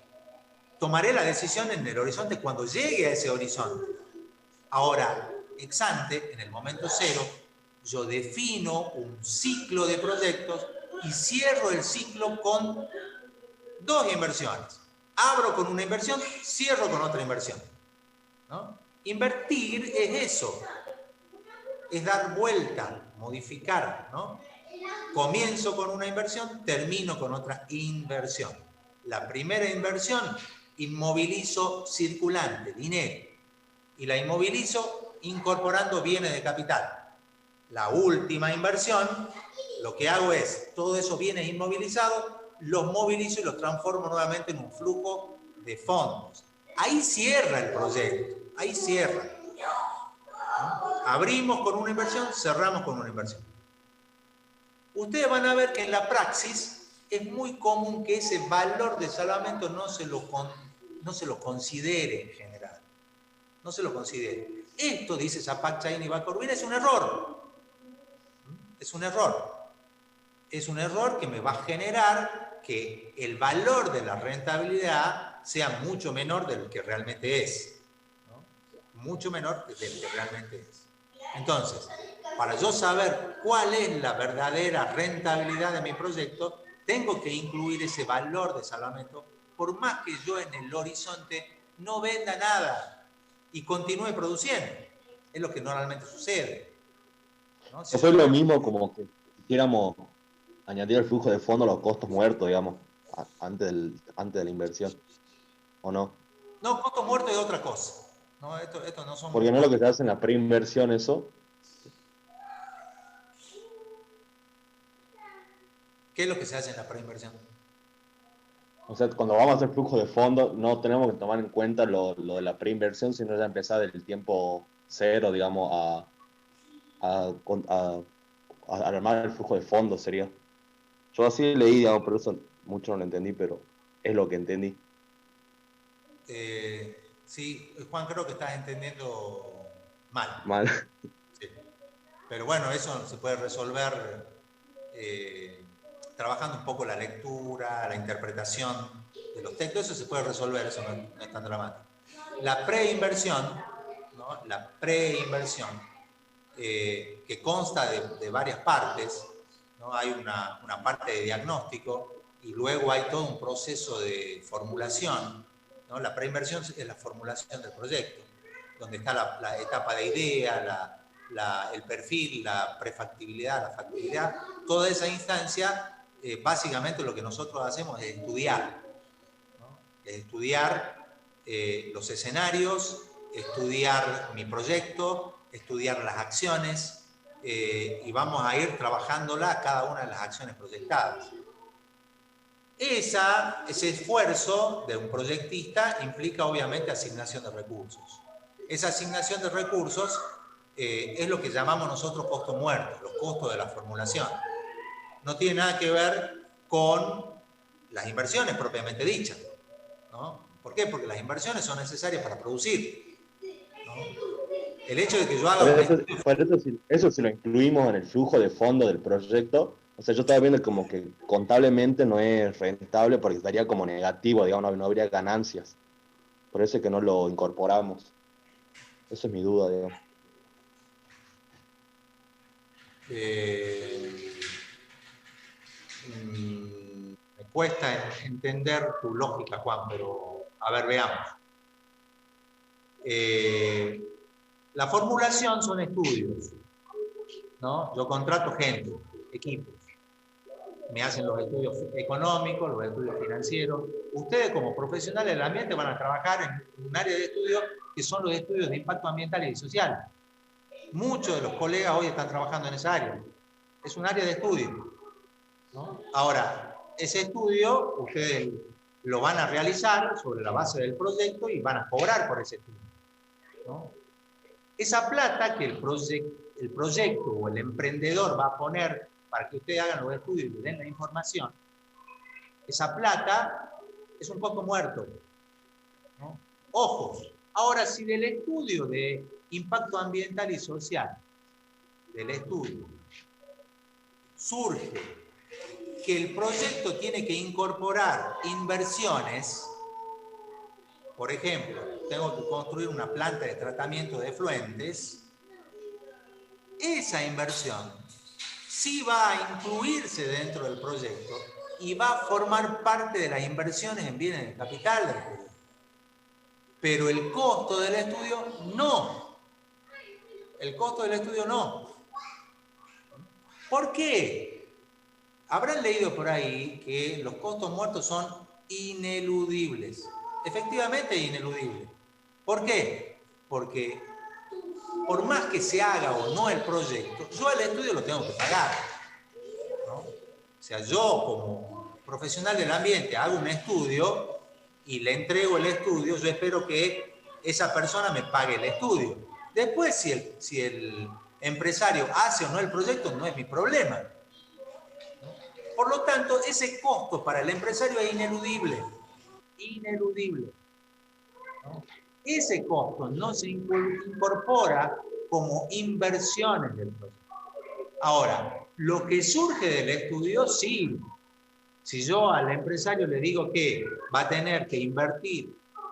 Tomaré la decisión en el horizonte cuando llegue a ese horizonte. Ahora, ex ante, en el momento 0, yo defino un ciclo de proyectos y cierro el ciclo con 2 inversiones. Abro con una inversión, cierro con otra inversión, ¿no? Invertir es eso. Es dar vuelta, modificar, ¿no? Comienzo con una inversión, termino con otra inversión. La primera inversión, inmovilizo circulante, dinero, y la inmovilizo incorporando bienes de capital. La última inversión, lo que hago es, todos esos bienes inmovilizados, los movilizo y los transformo nuevamente en un flujo de fondos. Ahí cierra el proyecto, ahí cierra. Abrimos con una inversión, cerramos con una inversión. Ustedes van a ver que en la praxis es muy común que ese valor de salvamento no se lo considere en general. No se lo considere. Esto, dice Zapac Chaín y Vaca Urbina, es un error. Es un error. Es un error que me va a generar que el valor de la rentabilidad sea mucho menor del que realmente es, ¿no? Mucho menor del que realmente es. Entonces, para yo saber cuál es la verdadera rentabilidad de mi proyecto, tengo que incluir ese valor de salvamento, por más que yo en el horizonte no venda nada y continúe produciendo. Es lo que normalmente sucede, ¿no? Eso es lo mismo como que quisiéramos añadir al flujo de fondo los costos muertos, digamos, antes de la inversión, ¿o no? No, costo muerto es otra cosa. No, esto no son... Porque no es lo que se hace en la preinversión eso. ¿Qué es lo que se hace en la preinversión? O sea, cuando vamos a hacer flujo de fondo, no tenemos que tomar en cuenta lo de la preinversión, sino ya empezar del tiempo 0, digamos, a armar el flujo de fondos sería. Yo así leí, digamos, pero eso mucho no lo entendí, pero es lo que entendí. Sí, Juan, creo que estás entendiendo mal. Mal. Sí. Pero bueno, eso se puede resolver trabajando un poco la lectura, la interpretación de los textos. Eso se puede resolver, eso no es tan dramático. La preinversión, ¿no? La preinversión, que consta de varias partes, ¿no? Hay una parte de diagnóstico y luego hay todo un proceso de formulación, ¿no? La preinversión es la formulación del proyecto, donde está la etapa de idea, el perfil, la prefactibilidad, la factibilidad. Toda esa instancia, básicamente lo que nosotros hacemos es estudiar, ¿no? Es estudiar los escenarios, estudiar mi proyecto, estudiar las acciones, y vamos a ir trabajándola cada una de las acciones proyectadas. Ese esfuerzo de un proyectista implica obviamente asignación de recursos. Esa asignación de recursos es lo que llamamos nosotros costo muerto, los costos de la formulación. No tiene nada que ver con las inversiones propiamente dichas, ¿no? ¿Por qué? Porque las inversiones son necesarias para producir, ¿no? El hecho de que yo haga... Eso si lo incluimos en el flujo de fondo del proyecto, o sea, yo estaba viendo como que contablemente no es rentable porque estaría como negativo, digamos, no habría ganancias. Por eso es que no lo incorporamos. Esa es mi duda, digamos. Me cuesta entender tu lógica, Juan, pero a ver, veamos. La formulación son estudios, ¿no? Yo contrato gente, equipos. Me hacen los estudios económicos, los estudios financieros. Ustedes como profesionales del ambiente van a trabajar en un área de estudio que son los estudios de impacto ambiental y social. Muchos de los colegas hoy están trabajando en esa área. Es un área de estudio, ¿no? Ahora, ese estudio ustedes lo van a realizar sobre la base del proyecto y van a cobrar por ese estudio, ¿no? Esa plata que el proyecto o el emprendedor va a poner para que ustedes hagan los estudios y le den la información, esa plata es un costo muerto, ¿no? Ojo, ahora si del estudio de impacto ambiental y social, del estudio, surge que el proyecto tiene que incorporar inversiones, por ejemplo, tengo que construir una planta de tratamiento de efluentes, esa inversión sí va a incluirse dentro del proyecto y va a formar parte de las inversiones en bienes de capital del proyecto. Pero el costo del estudio no. El costo del estudio no. ¿Por qué? Habrán leído por ahí que los costos muertos son ineludibles. Efectivamente ineludibles. ¿Por qué? Porque por más que se haga o no el proyecto, yo el estudio lo tengo que pagar, ¿no? O sea, yo como profesional del ambiente hago un estudio y le entrego el estudio, yo espero que esa persona me pague el estudio. Después, si el empresario hace o no el proyecto, no es mi problema, ¿no? Por lo tanto, ese costo para el empresario es ineludible. Ineludible, ¿no? Ese costo no se incorpora como inversiones del proyecto. Ahora, lo que surge del estudio, sí. Si yo al empresario le digo que va a tener que invertir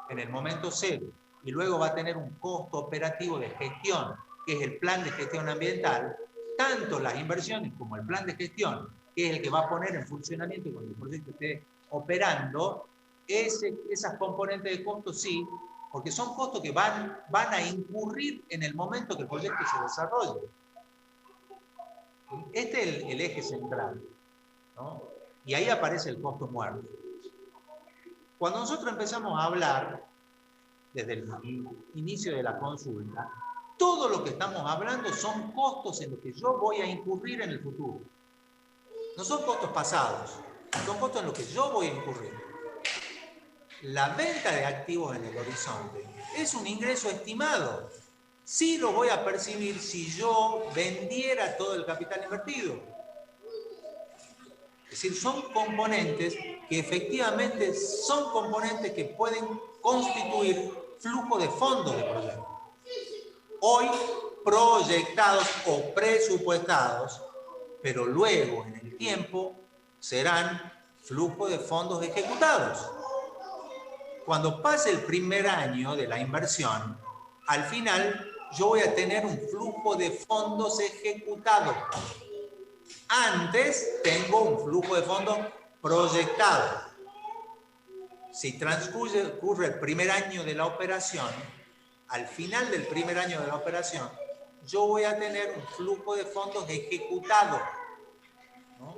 en el momento cero y luego va a tener un costo operativo de gestión, que es el plan de gestión ambiental, tanto las inversiones como el plan de gestión, que es el que va a poner en funcionamiento cuando el proyecto esté operando, esas componentes de costo sí, porque son costos que van a incurrir en el momento que el proyecto se desarrolle. Este es el eje central, ¿no? Y ahí aparece el costo muerto. Cuando nosotros empezamos a hablar, desde el inicio de la consulta, todo lo que estamos hablando son costos en los que yo voy a incurrir en el futuro. No son costos pasados, son costos en los que yo voy a incurrir. La venta de activos en el horizonte es un ingreso estimado. sí lo voy a percibir si yo vendiera todo el capital invertido. Es decir, son componentes que efectivamente son componentes que pueden constituir flujo de fondos de proyectos. Hoy proyectados o presupuestados, pero luego en el tiempo serán flujo de fondos ejecutados. Cuando pase el primer año de la inversión, al final yo voy a tener un flujo de fondos ejecutado. Antes tengo un flujo de fondos proyectado. Si transcurre el primer año de la operación, al final del primer año de la operación, yo voy a tener un flujo de fondos ejecutado, ¿no?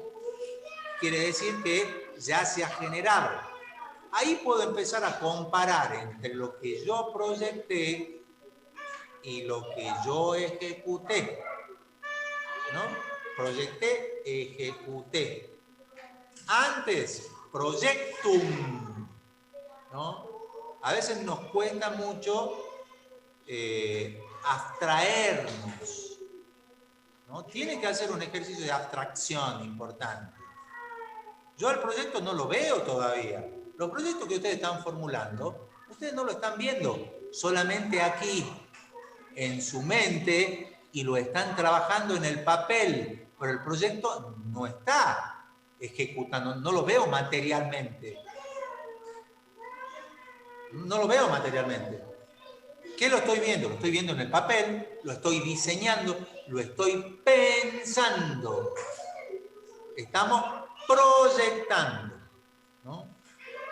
Quiere decir que ya se ha generado. Ahí puedo empezar a comparar entre lo que yo proyecté y lo que yo ejecuté, ¿no? Proyecté, ejecuté. Antes, proyectum, ¿no? A veces nos cuesta mucho abstraernos, ¿no? Tiene que hacer un ejercicio de abstracción importante. Yo el proyecto no lo veo todavía. Los proyectos que ustedes están formulando, ustedes no lo están viendo solamente aquí, en su mente, y lo están trabajando en el papel, pero el proyecto no está ejecutando, no lo veo materialmente. No lo veo materialmente. ¿Qué lo estoy viendo? Lo estoy viendo en el papel, lo estoy diseñando, lo estoy pensando. Estamos proyectando, ¿no?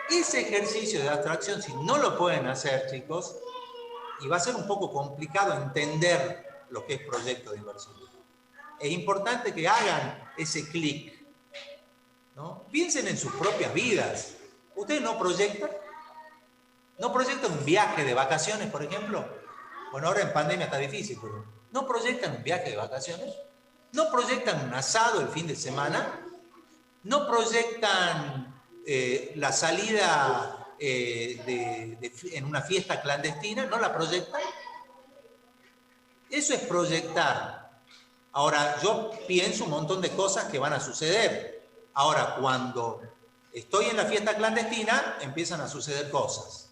Ese ejercicio de abstracción, si no lo pueden hacer, chicos, y va a ser un poco complicado entender lo que es proyecto de inversión. Es importante que hagan ese clic, ¿no? Piensen en sus propias vidas. ¿Ustedes no proyectan? ¿No proyectan un viaje de vacaciones, por ejemplo? Bueno, ahora en pandemia está difícil, pero ¿no proyectan un viaje de vacaciones? ¿No proyectan un asado el fin de semana? ¿No proyectan la salida en una fiesta clandestina? ¿No la proyectan? Eso es proyectar. Ahora, yo pienso un montón de cosas que van a suceder. Ahora, cuando estoy en la fiesta clandestina, empiezan a suceder cosas.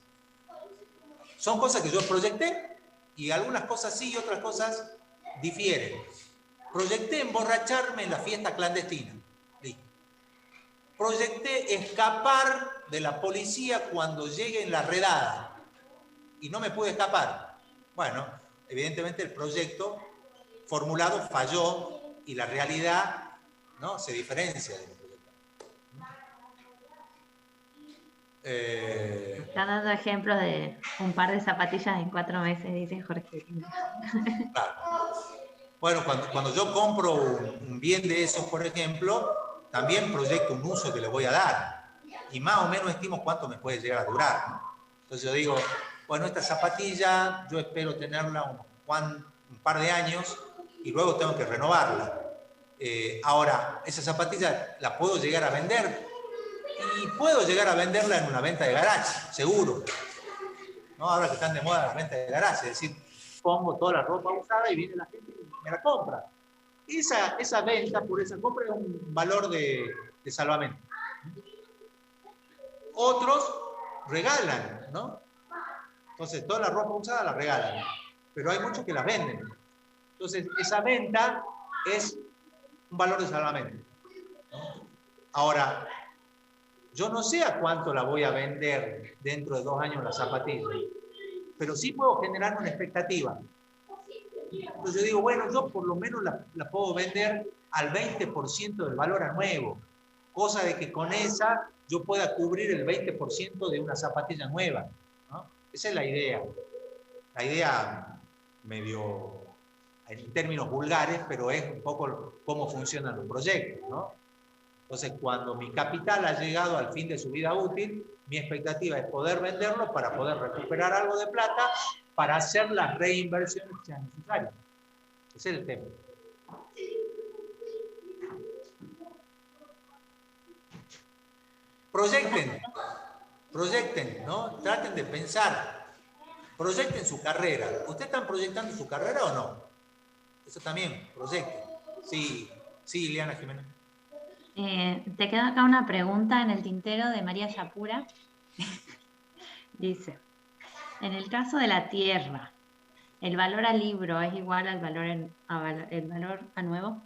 Son cosas que yo proyecté y algunas cosas sí y otras cosas difieren. Proyecté emborracharme en la fiesta clandestina. Listo. Proyecté escapar de la policía cuando llegue en la redada y no me pude escapar. Bueno, evidentemente el proyecto formulado falló y la realidad, ¿no?, se diferencia del proyecto. Está dando ejemplos de un par de zapatillas en 4 meses, dice Jorge. Claro. Bueno, cuando yo compro un bien de esos, por ejemplo, también proyecto un uso que le voy a dar y más o menos estimo cuánto me puede llegar a durar, ¿no? Entonces yo digo, bueno, esta zapatilla yo espero tenerla un par de años y luego tengo que renovarla. Ahora, esa zapatilla la puedo llegar a vender y puedo llegar a venderla en una venta de garage, seguro, ¿no? Ahora que están de moda las ventas de garage, es decir, pongo toda la ropa usada y viene la gente y me la compra. Esa venta por esa compra es un valor de salvamento. Otros regalan, ¿no? Entonces, toda la ropa usada la regalan, pero hay muchos que la venden. Entonces, esa venta es un valor de salvamento, ¿no? Ahora, yo no sé a cuánto la voy a vender dentro de 2 años la zapatilla, pero sí puedo generar una expectativa. Entonces yo digo, bueno, yo por lo menos la puedo vender al 20% del valor a nuevo, cosa de que con esa yo pueda cubrir el 20% de una zapatilla nueva, ¿no? Esa es la idea. La idea medio en términos vulgares, pero es un poco cómo funcionan los proyectos, ¿no? Entonces, cuando mi capital ha llegado al fin de su vida útil, mi expectativa es poder venderlo para poder recuperar algo de plata para hacer las reinversiones que sean necesarias. Ese es el tema. Proyecten, ¿no? Traten de pensar. Proyecten su carrera. ¿Ustedes están proyectando su carrera o no? Eso también, proyecten. Sí, sí, Ileana Jiménez. Te queda acá una pregunta en el tintero de María Yapura. Dice, en el caso de la tierra, ¿el valor a libro es igual al valor, el valor a nuevo?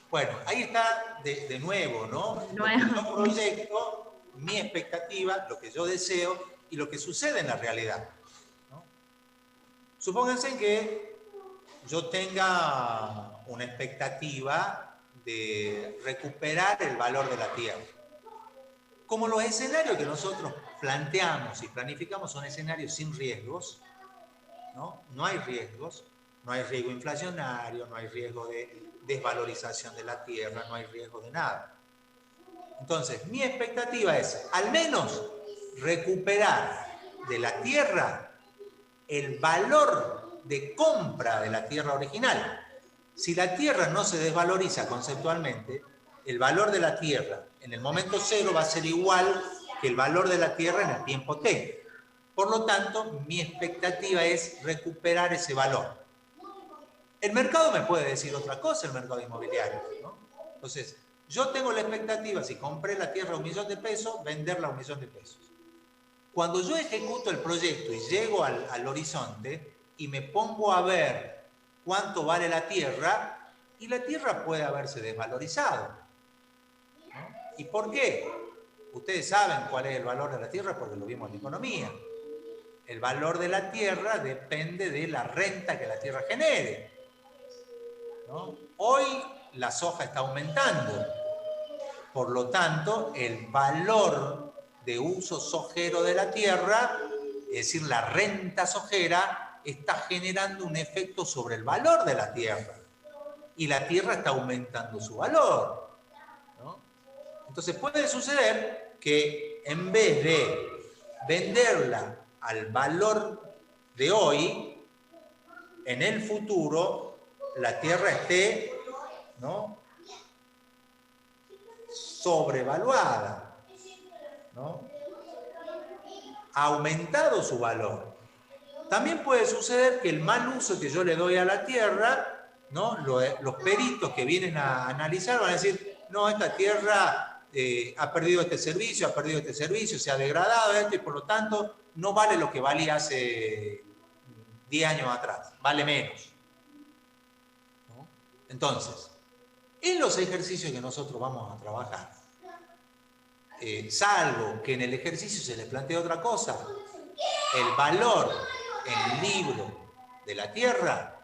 Bueno, ahí está de nuevo, ¿no? Lo que yo proyecto, mi expectativa, lo que yo deseo y lo que sucede en la realidad, ¿no? Supónganse que yo tenga una expectativa de recuperar el valor de la tierra. Como los escenarios que nosotros planteamos y planificamos son escenarios sin riesgos, ¿no? No hay riesgos, no hay riesgo inflacionario, no hay riesgo de desvalorización de la tierra, no hay riesgo de nada. Entonces, mi expectativa es, al menos, recuperar de la tierra el valor de compra de la tierra original. Si la tierra no se desvaloriza conceptualmente, el valor de la tierra en el momento cero va a ser igual que el valor de la tierra en el tiempo t. Por lo tanto, mi expectativa es recuperar ese valor. El mercado me puede decir otra cosa, el mercado inmobiliario, ¿no? Entonces, yo tengo la expectativa, si compré la tierra a $1.000.000 de pesos, venderla a $1.000.000 de pesos. Cuando yo ejecuto el proyecto y llego al horizonte y me pongo a ver cuánto vale la tierra, y la tierra puede haberse desvalorizado, ¿no? ¿Y por qué? Ustedes saben cuál es el valor de la tierra porque lo vimos en la economía. El valor de la tierra depende de la renta que la tierra genere, ¿no? Hoy la soja está aumentando, por lo tanto el valor de uso sojero de la tierra, es decir, la renta sojera, está generando un efecto sobre el valor de la tierra y la tierra está aumentando su valor, ¿no? Entonces puede suceder que en vez de venderla al valor de hoy, en el futuro la tierra esté, ¿no?, sobrevaluada, ¿no?, ha aumentado su valor. También puede suceder que el mal uso que yo le doy a la tierra, ¿no?, los peritos que vienen a analizar van a decir, no, esta tierra ha perdido este servicio, se ha degradado esto y por lo tanto no vale lo que valía hace 10 años atrás, vale menos, ¿no? Entonces, en los ejercicios que nosotros vamos a trabajar, salvo que en el ejercicio se les plantee otra cosa, el valor en libro de la tierra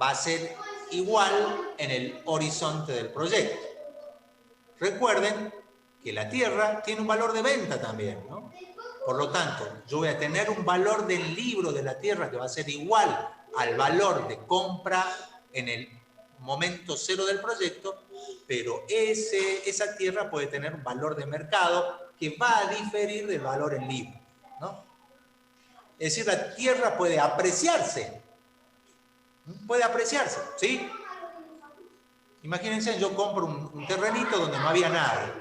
va a ser igual en el horizonte del proyecto. Recuerden que la tierra tiene un valor de venta también, ¿no? Por lo tanto, yo voy a tener un valor del libro de la tierra que va a ser igual al valor de compra en el momento cero del proyecto, pero esa tierra puede tener un valor de mercado que va a diferir del valor en libro, ¿no? Es decir, la tierra puede apreciarse, ¿sí? Imagínense, yo compro un terrenito donde no había nada.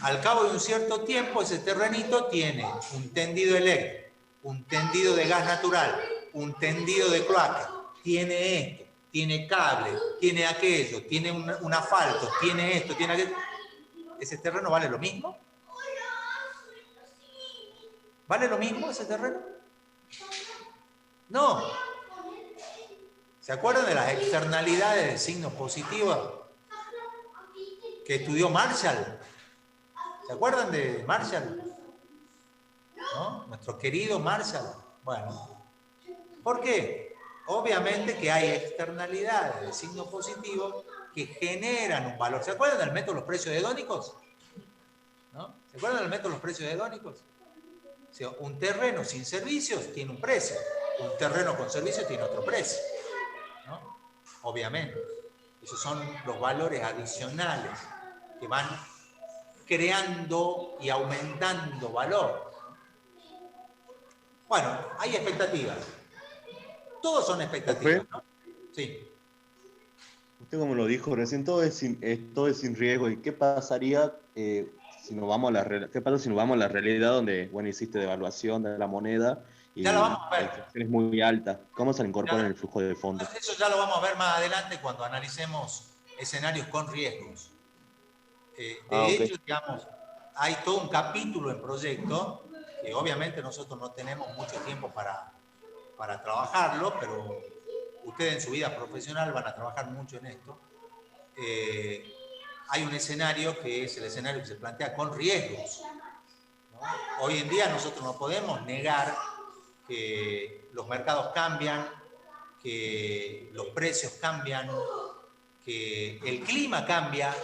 Al cabo de un cierto tiempo, ese terrenito tiene un tendido eléctrico, un tendido de gas natural, un tendido de cloaca, tiene esto, tiene cable, tiene aquello, tiene un asfalto, tiene esto, tiene aquello. ¿Ese terreno vale lo mismo? ¿Vale lo mismo ese terreno? No. ¿Se acuerdan de las externalidades de signos positivos que estudió Marshall? ¿Se acuerdan de Marshall? ¿No? Nuestro querido Marshall. Bueno, ¿por qué? Obviamente que hay externalidades de signos positivos que generan un valor. ¿Se acuerdan del método de los precios hedónicos? ¿No? ¿Se acuerdan del método de los precios hedónicos? O sea, un terreno sin servicios tiene un precio, un terreno con servicios tiene otro precio, ¿no? Obviamente. Esos son los valores adicionales que van creando y aumentando valor. Bueno, hay expectativas. Todos son expectativas, ¿no? Sí. Usted como lo dijo recién, todo es sin riesgo. ¿Y qué pasaría si nos vamos a ¿qué pasa si nos vamos a la realidad donde, bueno, hiciste devaluación de la moneda y Ya lo vamos a la ver. inflación es muy alta? ¿Cómo se le incorpora en el flujo de fondos? Eso ya lo vamos a ver más adelante cuando analicemos escenarios con riesgos. De hecho, digamos, hay todo un capítulo en proyecto que obviamente nosotros no tenemos mucho tiempo para trabajarlo, pero ustedes en su vida profesional van a trabajar mucho en esto. Hay un escenario que es el escenario que se plantea con riesgos, ¿no? Hoy en día nosotros no podemos negar que los mercados cambian, que los precios cambian, que el clima cambia,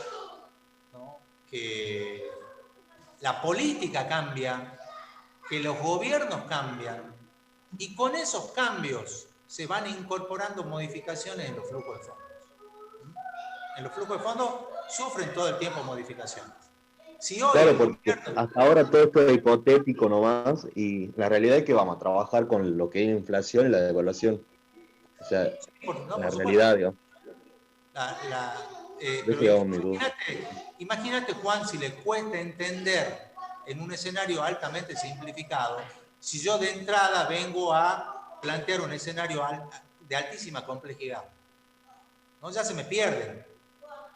¿no? Que la política cambia, que los gobiernos cambian, y con esos cambios se van incorporando modificaciones en los flujos de fondos. En los flujos de fondos sufren todo el tiempo modificaciones. Si hoy claro, porque hasta ahora todo esto es hipotético nomás, y la realidad es que vamos a trabajar con lo que es la inflación y la devaluación. O sea, la realidad, digamos. Imagínate, Juan, si le cuesta entender en un escenario altamente simplificado, si yo de entrada vengo a plantear un escenario de altísima complejidad, ¿no? Ya se me pierden,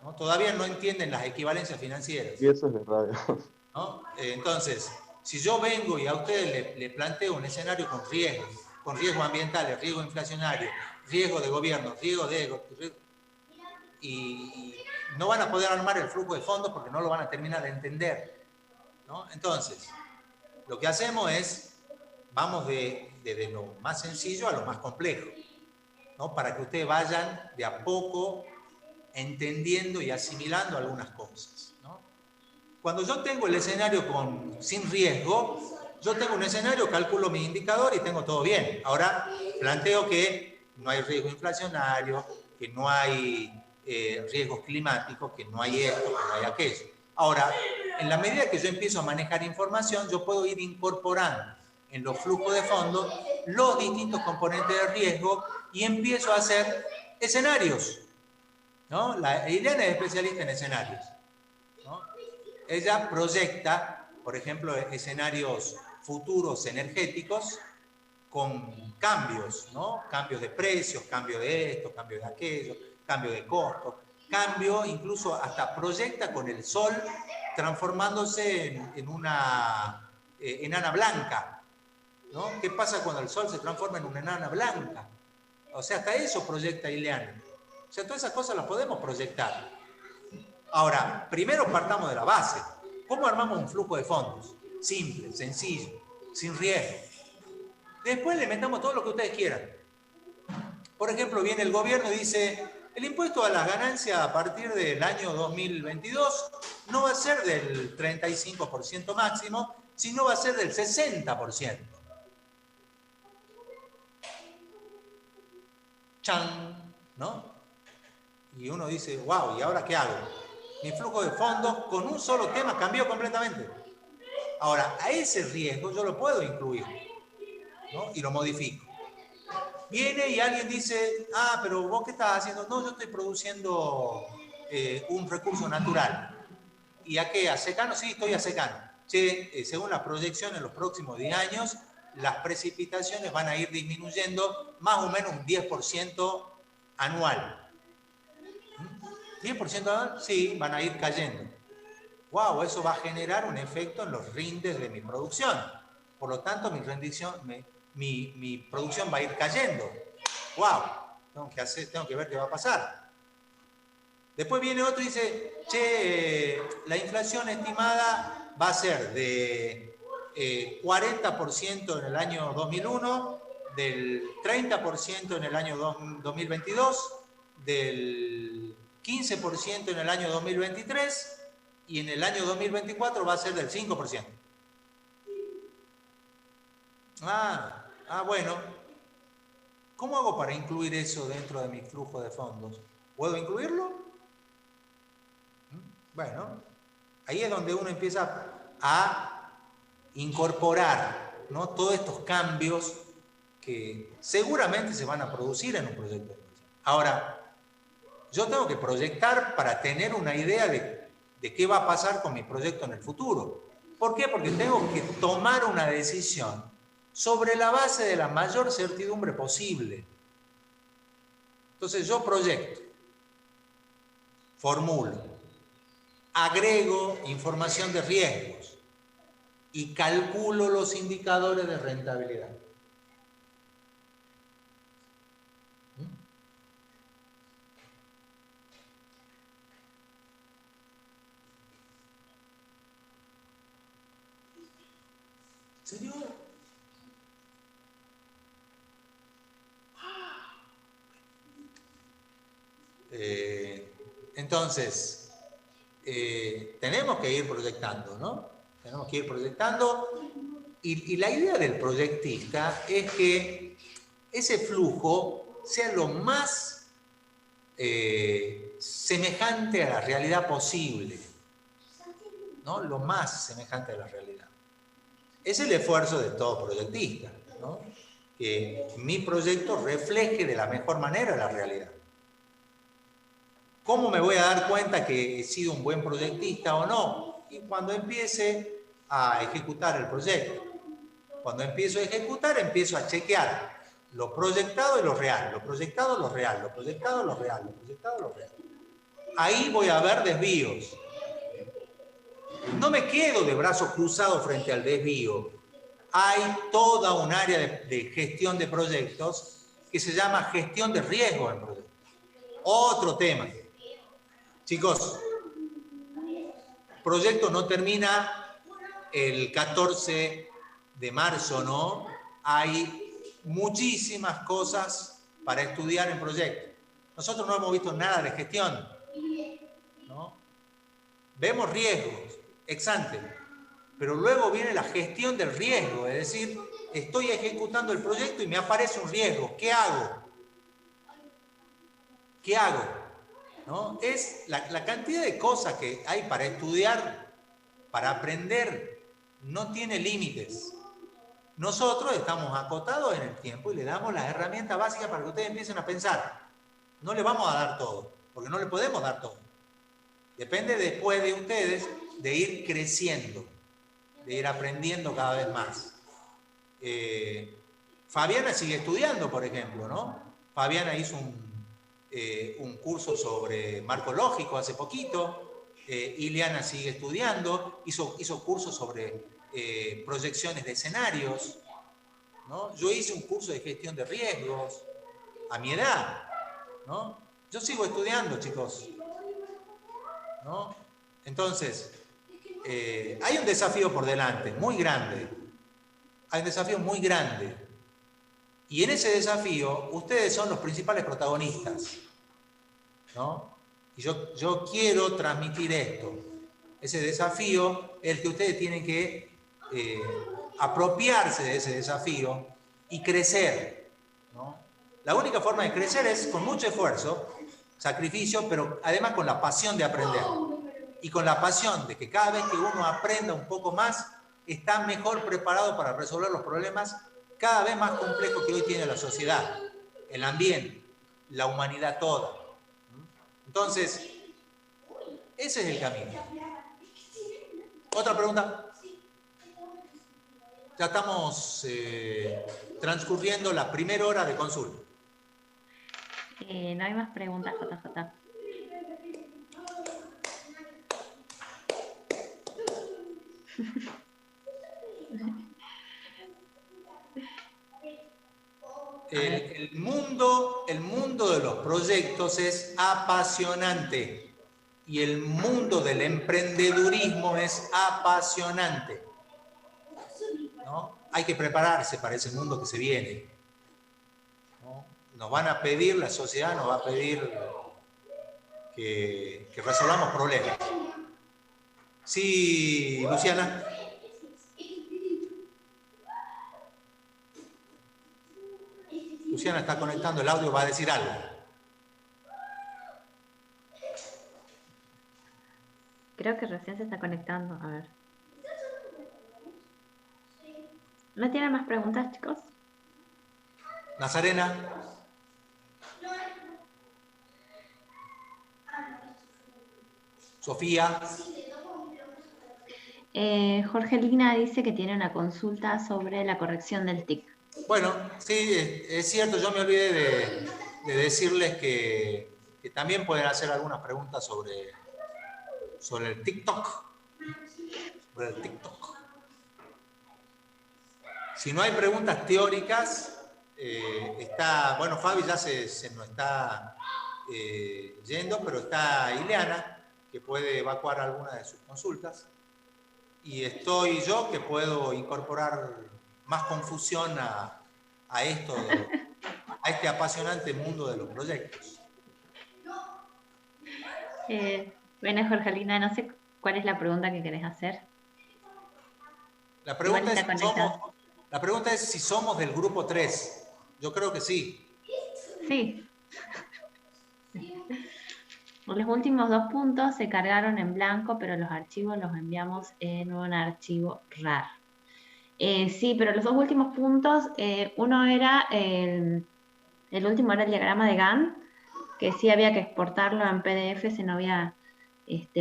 ¿no? Todavía no entienden las equivalencias financieras. Y eso es verdad, ¿no? Entonces, si yo vengo y a ustedes le planteo un escenario con riesgos ambientales, riesgo inflacionario, riesgo de gobierno, y no van a poder armar el flujo de fondos porque no lo van a terminar de entender, ¿no? Entonces, lo que hacemos es, vamos desde lo más sencillo a lo más complejo, ¿no? Para que ustedes vayan de a poco entendiendo y asimilando algunas cosas, ¿no? Cuando yo tengo el escenario sin riesgo, yo tengo un escenario, calculo mi indicador y tengo todo bien. Ahora planteo que no hay riesgo inflacionario, que no hay riesgos climáticos, que no hay esto, que no hay aquello. Ahora, en la medida que yo empiezo a manejar información, yo puedo ir incorporando en los flujos de fondos los distintos componentes de riesgo y empiezo a hacer escenarios, ¿no? Ileana es especialista en escenarios, ¿no? Ella proyecta, por ejemplo, escenarios futuros energéticos con cambios, ¿no? Cambios de precios, cambio de esto, cambio de aquello, cambio de costos, cambio incluso hasta proyecta con el sol transformándose en una enana blanca, ¿no? ¿Qué pasa cuando el sol se transforma en una enana blanca? O sea, hasta eso proyecta Ileana. O sea, todas esas cosas las podemos proyectar. Ahora, primero partamos de la base. ¿Cómo armamos un flujo de fondos? Simple, sencillo, sin riesgo. Después le metamos todo lo que ustedes quieran. Por ejemplo, viene el gobierno y dice, el impuesto a las ganancias a partir del año 2022 no va a ser del 35% máximo, sino va a ser del 60%. ¡Chan! ¿No? Y uno dice, wow, ¿y ahora qué hago? Mi flujo de fondos con un solo tema cambió completamente. Ahora, a ese riesgo yo lo puedo incluir, ¿no? Y lo modifico. Viene y alguien dice, ah, pero vos qué estás haciendo? No, yo estoy produciendo un recurso natural. ¿Y a qué? ¿A secano? Sí, estoy a secano. Che, según las proyecciones, en los próximos 10 años, las precipitaciones van a ir disminuyendo más o menos un 10% anual. ¿10% anual? Sí, van a ir cayendo. Wow, eso va a generar un efecto en los rindes de mi producción. Por lo tanto, mi producción va a ir cayendo. ¡Wow! Tengo que ver qué va a pasar. Después viene otro y dice, che, la inflación estimada va a ser de 40% en el año 2001, del 30% en el año 2022, del 15% en el año 2023 y en el año 2024 va a ser del 5%. Bueno, ¿cómo hago para incluir eso dentro de mi flujo de fondos? ¿Puedo incluirlo? Bueno, ahí es donde uno empieza a incorporar, ¿no? Todos estos cambios que seguramente se van a producir en un proyecto de inversión. Ahora, yo tengo que proyectar para tener una idea de de qué va a pasar con mi proyecto en el futuro. ¿Por qué? Porque tengo que tomar una decisión sobre la base de la mayor certidumbre posible. Entonces yo proyecto, formulo, agrego información de riesgos y calculo los indicadores de rentabilidad. Señor. Entonces, tenemos que ir proyectando, ¿no? Tenemos que ir proyectando y la idea del proyectista es que ese flujo sea lo más semejante a la realidad posible, ¿no? Lo más semejante a la realidad. Es el esfuerzo de todo proyectista, ¿no? Que mi proyecto refleje de la mejor manera la realidad. ¿Cómo me voy a dar cuenta que he sido un buen proyectista o no? Y cuando empiece a ejecutar el proyecto. Cuando empiezo a ejecutar, empiezo a chequear lo proyectado y lo real, lo proyectado, lo real, lo proyectado, lo real, lo proyectado, lo real. Ahí voy a ver desvíos. No me quedo de brazos cruzados frente al desvío. Hay toda un área de gestión de proyectos que se llama gestión de riesgo en proyectos. Otro tema. Chicos, proyecto no termina el 14 de marzo, ¿no? Hay muchísimas cosas para estudiar en proyecto. Nosotros no hemos visto nada de gestión, ¿no? Vemos riesgos, ex ante, pero luego viene la gestión del riesgo, es decir, estoy ejecutando el proyecto y me aparece un riesgo. ¿Qué hago? ¿Qué hago? ¿No? Es la cantidad de cosas que hay para estudiar, para aprender, no tiene límites. Nosotros estamos acotados en el tiempo y le damos las herramientas básicas para que ustedes empiecen a pensar. No le vamos a dar todo, porque no le podemos dar todo. Depende después de ustedes de ir creciendo, de ir aprendiendo cada vez más. Fabiana sigue estudiando, por ejemplo, ¿no? Fabiana hizo un curso sobre marco lógico hace poquito. Ileana sigue estudiando, hizo cursos sobre proyecciones de escenarios, ¿no? Yo hice un curso de gestión de riesgos a mi edad, ¿no? Yo sigo estudiando, chicos, ¿no? Entonces, hay un desafío por delante, muy grande. Hay un desafío muy grande. Y en ese desafío, ustedes son los principales protagonistas, ¿no? Y yo quiero transmitir esto. Ese desafío es el que ustedes tienen que apropiarse de ese desafío y crecer, ¿no? La única forma de crecer es con mucho esfuerzo, sacrificio, pero además con la pasión de aprender. Y con la pasión de que cada vez que uno aprenda un poco más, está mejor preparado para resolver los problemas cada vez más complejos que hoy tiene la sociedad, el ambiente, la humanidad toda. Entonces, ese es el camino. ¿Otra pregunta? Ya estamos transcurriendo la primera hora de consulta. No hay más preguntas, JJ. El mundo de los proyectos es apasionante y el mundo del emprendedurismo es apasionante, ¿no? Hay que prepararse para ese mundo que se viene, ¿no? Nos van a pedir, la sociedad nos va a pedir que resolvamos problemas. Sí, Luciana. Luciana está conectando el audio, va a decir algo. Creo que recién se está conectando. A ver. ¿No tienen más preguntas, chicos? Nazarena. Sofía. Jorgelina dice que tiene una consulta sobre la corrección del TIC. Bueno, sí, es cierto, yo me olvidé de decirles que también pueden hacer algunas preguntas sobre el TikTok. Sobre el TikTok. Si no hay preguntas teóricas, bueno, Fabi ya se nos está yendo, pero está Ileana, que puede evacuar alguna de sus consultas. Y estoy yo, que puedo incorporar más confusión a esto, a este apasionante mundo de los proyectos. Bueno, Jorgelina, no sé cuál es la pregunta que querés hacer. La pregunta es si somos del grupo 3. Yo creo que sí. Sí. Los últimos 2 puntos se cargaron en blanco, pero los archivos los enviamos en un archivo RAR. Sí, pero los 2 últimos puntos, uno era, el último era el diagrama de Gantt, que sí había que exportarlo en PDF si no había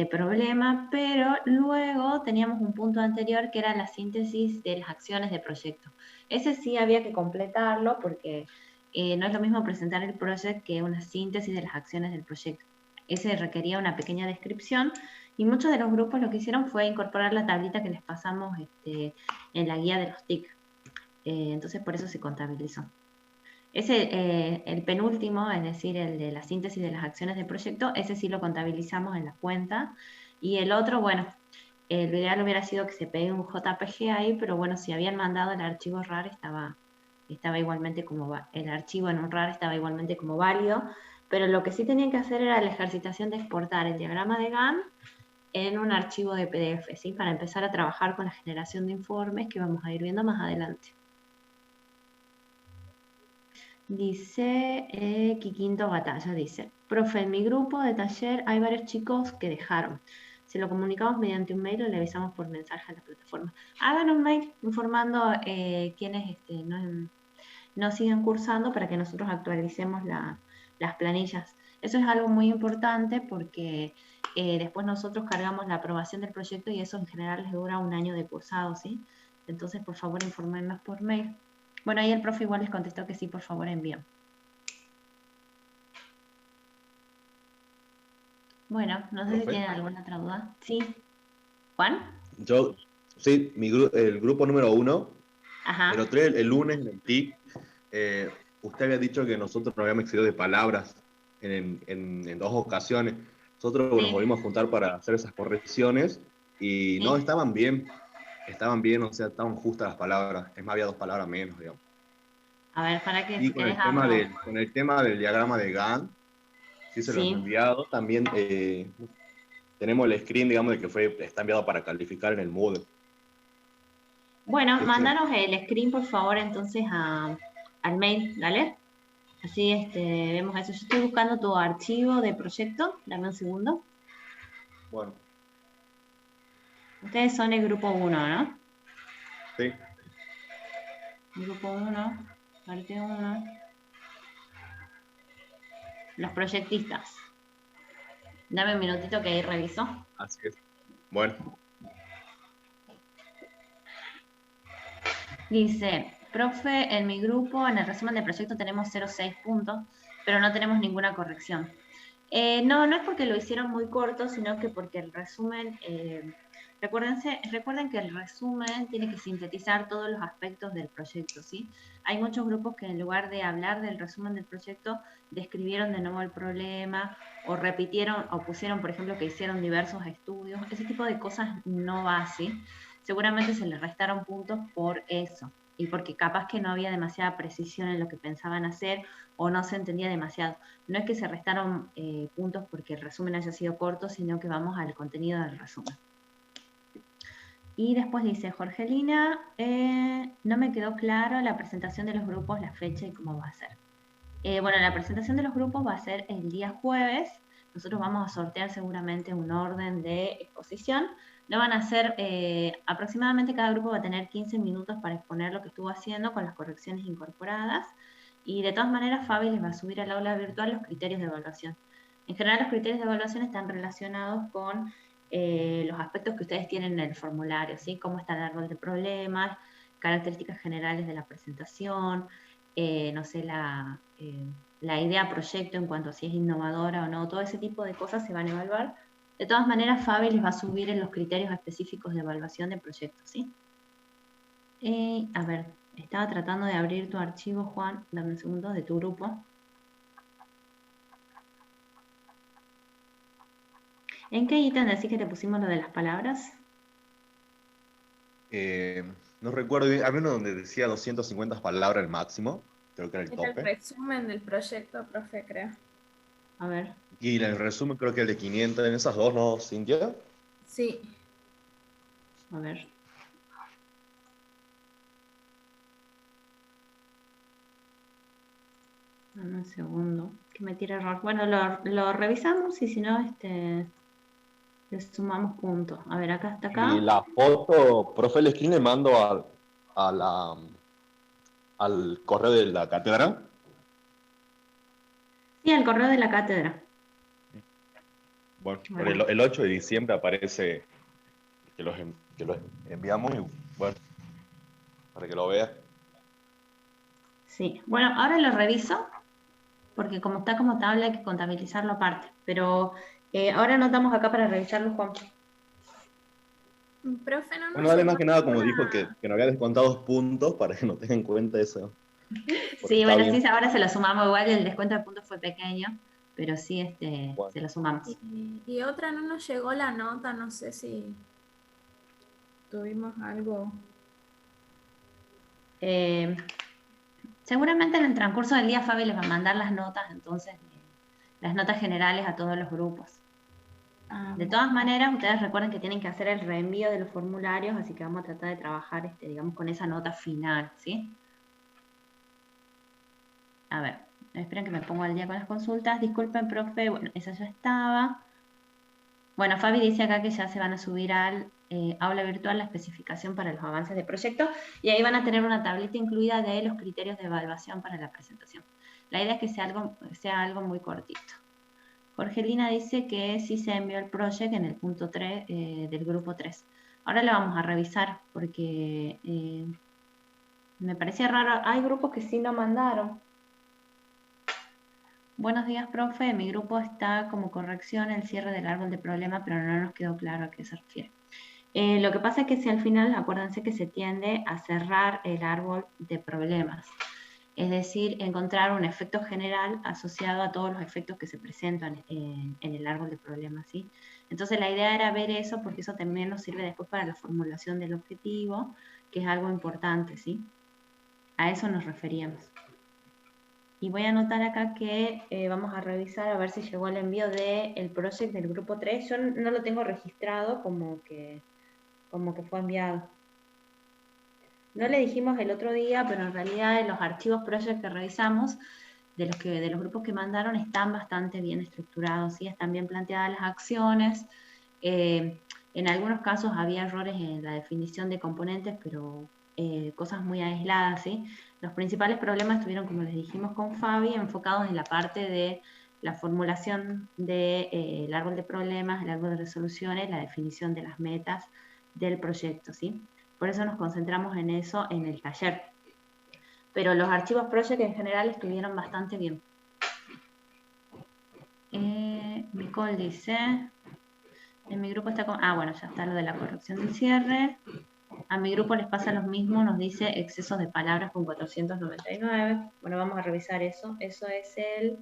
problema, pero luego teníamos un punto anterior que era la síntesis de las acciones de proyecto. Ese sí había que completarlo porque no es lo mismo presentar el proyecto que una síntesis de las acciones del proyecto. Ese requería una pequeña descripción y muchos de los grupos lo que hicieron fue incorporar la tablita que les pasamos en la guía de los TIC. Entonces por eso se contabilizó. Ese, el penúltimo, es decir, el de la síntesis de las acciones de proyecto, ese sí lo contabilizamos en la cuenta. Y el otro, bueno, lo ideal hubiera sido que se pegue un JPG ahí, pero bueno, si habían mandado el archivo RAR, estaba igualmente como el archivo en un RAR estaba igualmente como válido, pero lo que sí tenían que hacer era la ejercitación de exportar el diagrama de Gantt en un archivo de PDF, ¿sí? Para empezar a trabajar con la generación de informes que vamos a ir viendo más adelante. Dice Quiquinto Batalla, dice, profe, en mi grupo de taller hay varios chicos que dejaron. Se lo comunicamos mediante un mail o le avisamos por mensaje a la plataforma. Hagan un mail informando quienes no siguen cursando para que nosotros actualicemos las planillas. Eso es algo muy importante porque después nosotros cargamos la aprobación del proyecto y eso en general les dura un año de cursado, ¿sí? Entonces, por favor, infórmenos por mail. Bueno, ahí el profe igual les contestó que sí, por favor, envíen. Bueno, no sé si tienen alguna otra duda. ¿Sí? ¿Juan? Sí, el grupo número 1, Ajá. el lunes en el TIC, usted había dicho que nosotros nos habíamos excedido de palabras en 2 ocasiones. Nosotros nos volvimos a juntar para hacer esas correcciones y no estaban bien. Estaban bien, o sea, estaban justas las palabras. Es más, había 2 palabras menos, digamos. A ver, para que y con el tema del diagrama de Gantt, sí se lo hemos enviado. También tenemos el screen, digamos, de que está enviado para calificar en el Moodle. Bueno, mándanos el screen, por favor, entonces al mail, ¿vale? Así vemos eso. Yo estoy buscando tu archivo de proyecto. Dame un segundo. Bueno. Ustedes son el grupo 1, ¿no? Sí. Grupo 1, parte 1. Los proyectistas. Dame un minutito que ahí reviso. Así es. Bueno. Dice, profe, en mi grupo, en el resumen del proyecto tenemos 0,6 puntos, pero no tenemos ninguna corrección. No es porque lo hicieron muy corto, sino que porque el resumen, recuerden que el resumen tiene que sintetizar todos los aspectos del proyecto, ¿sí? Hay muchos grupos que en lugar de hablar del resumen del proyecto, describieron de nuevo el problema, o repitieron, o pusieron, por ejemplo, que hicieron diversos estudios. Ese tipo de cosas no va así. Seguramente se les restaron puntos por eso, y porque capaz que no había demasiada precisión en lo que pensaban hacer, o no se entendía demasiado. No es que se restaron puntos porque el resumen haya sido corto, sino que vamos al contenido del resumen. Y después dice, Jorgelina, no me quedó claro la presentación de los grupos, la fecha y cómo va a ser. Bueno, la presentación de los grupos va a ser el día jueves. Nosotros vamos a sortear seguramente un orden de exposición. Lo van a hacer, aproximadamente cada grupo va a tener 15 minutos para exponer lo que estuvo haciendo con las correcciones incorporadas. Y de todas maneras, Fabi les va a subir al aula virtual los criterios de evaluación. En general, los criterios de evaluación están relacionados con los aspectos que ustedes tienen en el formulario, ¿sí? Cómo está el árbol de problemas, características generales de la presentación, no sé, la idea proyecto en cuanto a si es innovadora o no, todo ese tipo de cosas se van a evaluar. De todas maneras, Fabi les va a subir en los criterios específicos de evaluación de proyectos, ¿sí? A ver, estaba tratando de abrir tu archivo, Juan, dame un segundo, de tu grupo. ¿En qué ítem decís que te pusimos lo de las palabras? No recuerdo bien, había uno donde decía 250 palabras el máximo, creo que era el Era el tope. resumen del proyecto, profe, creo. A ver. Y el resumen creo que el de 500, en esas dos, ¿no, Cintia? Sí. A ver. Dame un segundo, que me tira error. Bueno, lo revisamos y si no, le sumamos puntos. A ver, acá hasta acá. Y la foto, profe, el screen le mando al correo de la cátedra. Sí, al correo de la cátedra. Bueno, el 8 de diciembre aparece que los enviamos y bueno, para que lo vea. Sí, bueno, ahora lo reviso, porque como está como tabla hay que contabilizarlo aparte. Pero ahora anotamos acá para revisarlo, Juan. Profe, no nos Bueno, dale, más que nada, como ninguna- dijo, que no había descontado 2 puntos para que no tengan en cuenta eso. Sí, Está bueno, bien. sí, ahora se lo sumamos. Igual el descuento de puntos fue pequeño, pero sí, Bueno. se lo sumamos. Y otra, no nos llegó la nota, no sé si tuvimos algo. Seguramente en el transcurso del día Fabi les va a mandar las notas, entonces, las notas generales a todos los grupos. De todas maneras, ustedes recuerden que tienen que hacer el reenvío de los formularios, así que vamos a tratar de trabajar, digamos, con esa nota final, ¿sí? A ver, esperen que me pongo al día con las consultas. Disculpen, profe, bueno, esa ya estaba. Bueno, Fabi dice acá que ya se van a subir al aula virtual la especificación para los avances de proyecto y ahí van a tener una tablita incluida de los criterios de evaluación para la presentación. La idea es que sea algo muy cortito. Jorgelina dice que sí se envió el proyecto en el punto 3 del grupo 3. Ahora lo vamos a revisar porque me parecía raro. Hay grupos que sí lo mandaron. Buenos días, profe. Mi grupo está como corrección el cierre del árbol de problema, pero no nos quedó claro a qué se refiere. Lo que pasa es que si al final, acuérdense que se tiende a cerrar el árbol de problemas. Es decir, encontrar un efecto general asociado a todos los efectos que se presentan en el árbol de problemas, ¿sí? Entonces la idea era ver eso porque eso también nos sirve después para la formulación del objetivo, que es algo importante, ¿sí? A eso nos referíamos. Y voy a anotar acá que vamos a revisar a ver si llegó el envío del project del grupo 3. Yo no lo tengo registrado como que fue enviado. No le dijimos el otro día, pero en realidad en los archivos project que revisamos, de los grupos que mandaron, están bastante bien estructurados, ¿sí? Están bien planteadas las acciones. En algunos casos había errores en la definición de componentes, pero cosas muy aisladas, ¿sí? Los principales problemas estuvieron, como les dijimos con Fabi, enfocados en la parte de la formulación del árbol de problemas, el árbol de resoluciones, la definición de las metas del proyecto, ¿sí? Por eso nos concentramos en eso en el taller. Pero los archivos project en general estuvieron bastante bien. Nicole dice, en mi grupo está con... Ah, bueno, ya está lo de la corrección del cierre. A mi grupo les pasa lo mismo, nos dice excesos de palabras con 499. Bueno, vamos a revisar eso. Eso es el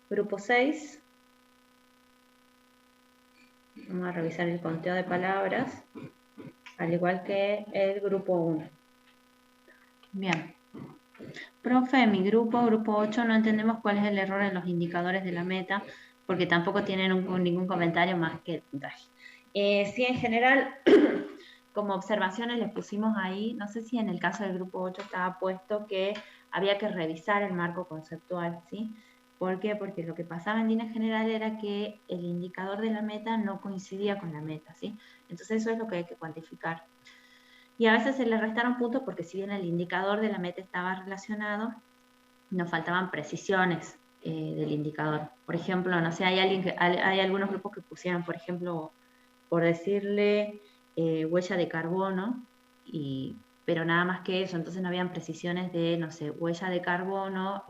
grupo 6. Vamos a revisar el conteo de palabras, al igual que el grupo 1. Bien. Profe, en mi grupo 8, no entendemos cuál es el error en los indicadores de la meta, porque tampoco tienen ningún comentario más que el puntaje. Sí, en general, como observaciones les pusimos ahí, no sé si en el caso del grupo 8 estaba puesto que había que revisar el marco conceptual, ¿sí? ¿Por qué? Porque lo que pasaba en línea general era que el indicador de la meta no coincidía con la meta, ¿sí? Entonces eso es lo que hay que cuantificar. Y a veces se le restaron puntos porque si bien el indicador de la meta estaba relacionado, nos faltaban precisiones del indicador. Por ejemplo, no sé, hay algunos grupos que pusieron, por ejemplo, por decirle huella de carbono, pero nada más que eso, entonces no habían precisiones de, no sé, huella de carbono,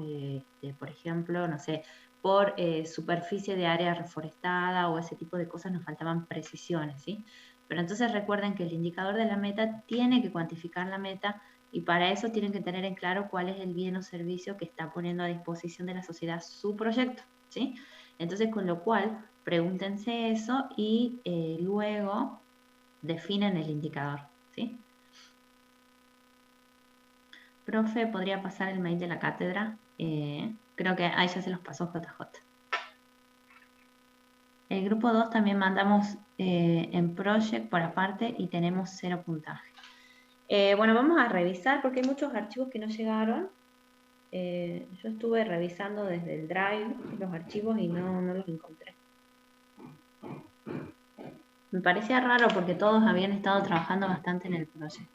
por ejemplo, no sé, por superficie de área reforestada o ese tipo de cosas, nos faltaban precisiones, ¿sí? Pero entonces recuerden que el indicador de la meta tiene que cuantificar la meta y para eso tienen que tener en claro cuál es el bien o servicio que está poniendo a disposición de la sociedad su proyecto, ¿sí? Entonces, con lo cual, pregúntense eso y luego definen el indicador, ¿sí? Profe, ¿podría pasar el mail de la cátedra? Creo que ahí ya se los pasó JJ. El grupo 2 también mandamos en Project por aparte y tenemos 0 puntaje. Bueno, vamos a revisar porque hay muchos archivos que no llegaron. Yo estuve revisando desde el Drive los archivos y no los encontré. Me parecía raro porque todos habían estado trabajando bastante en el proyecto.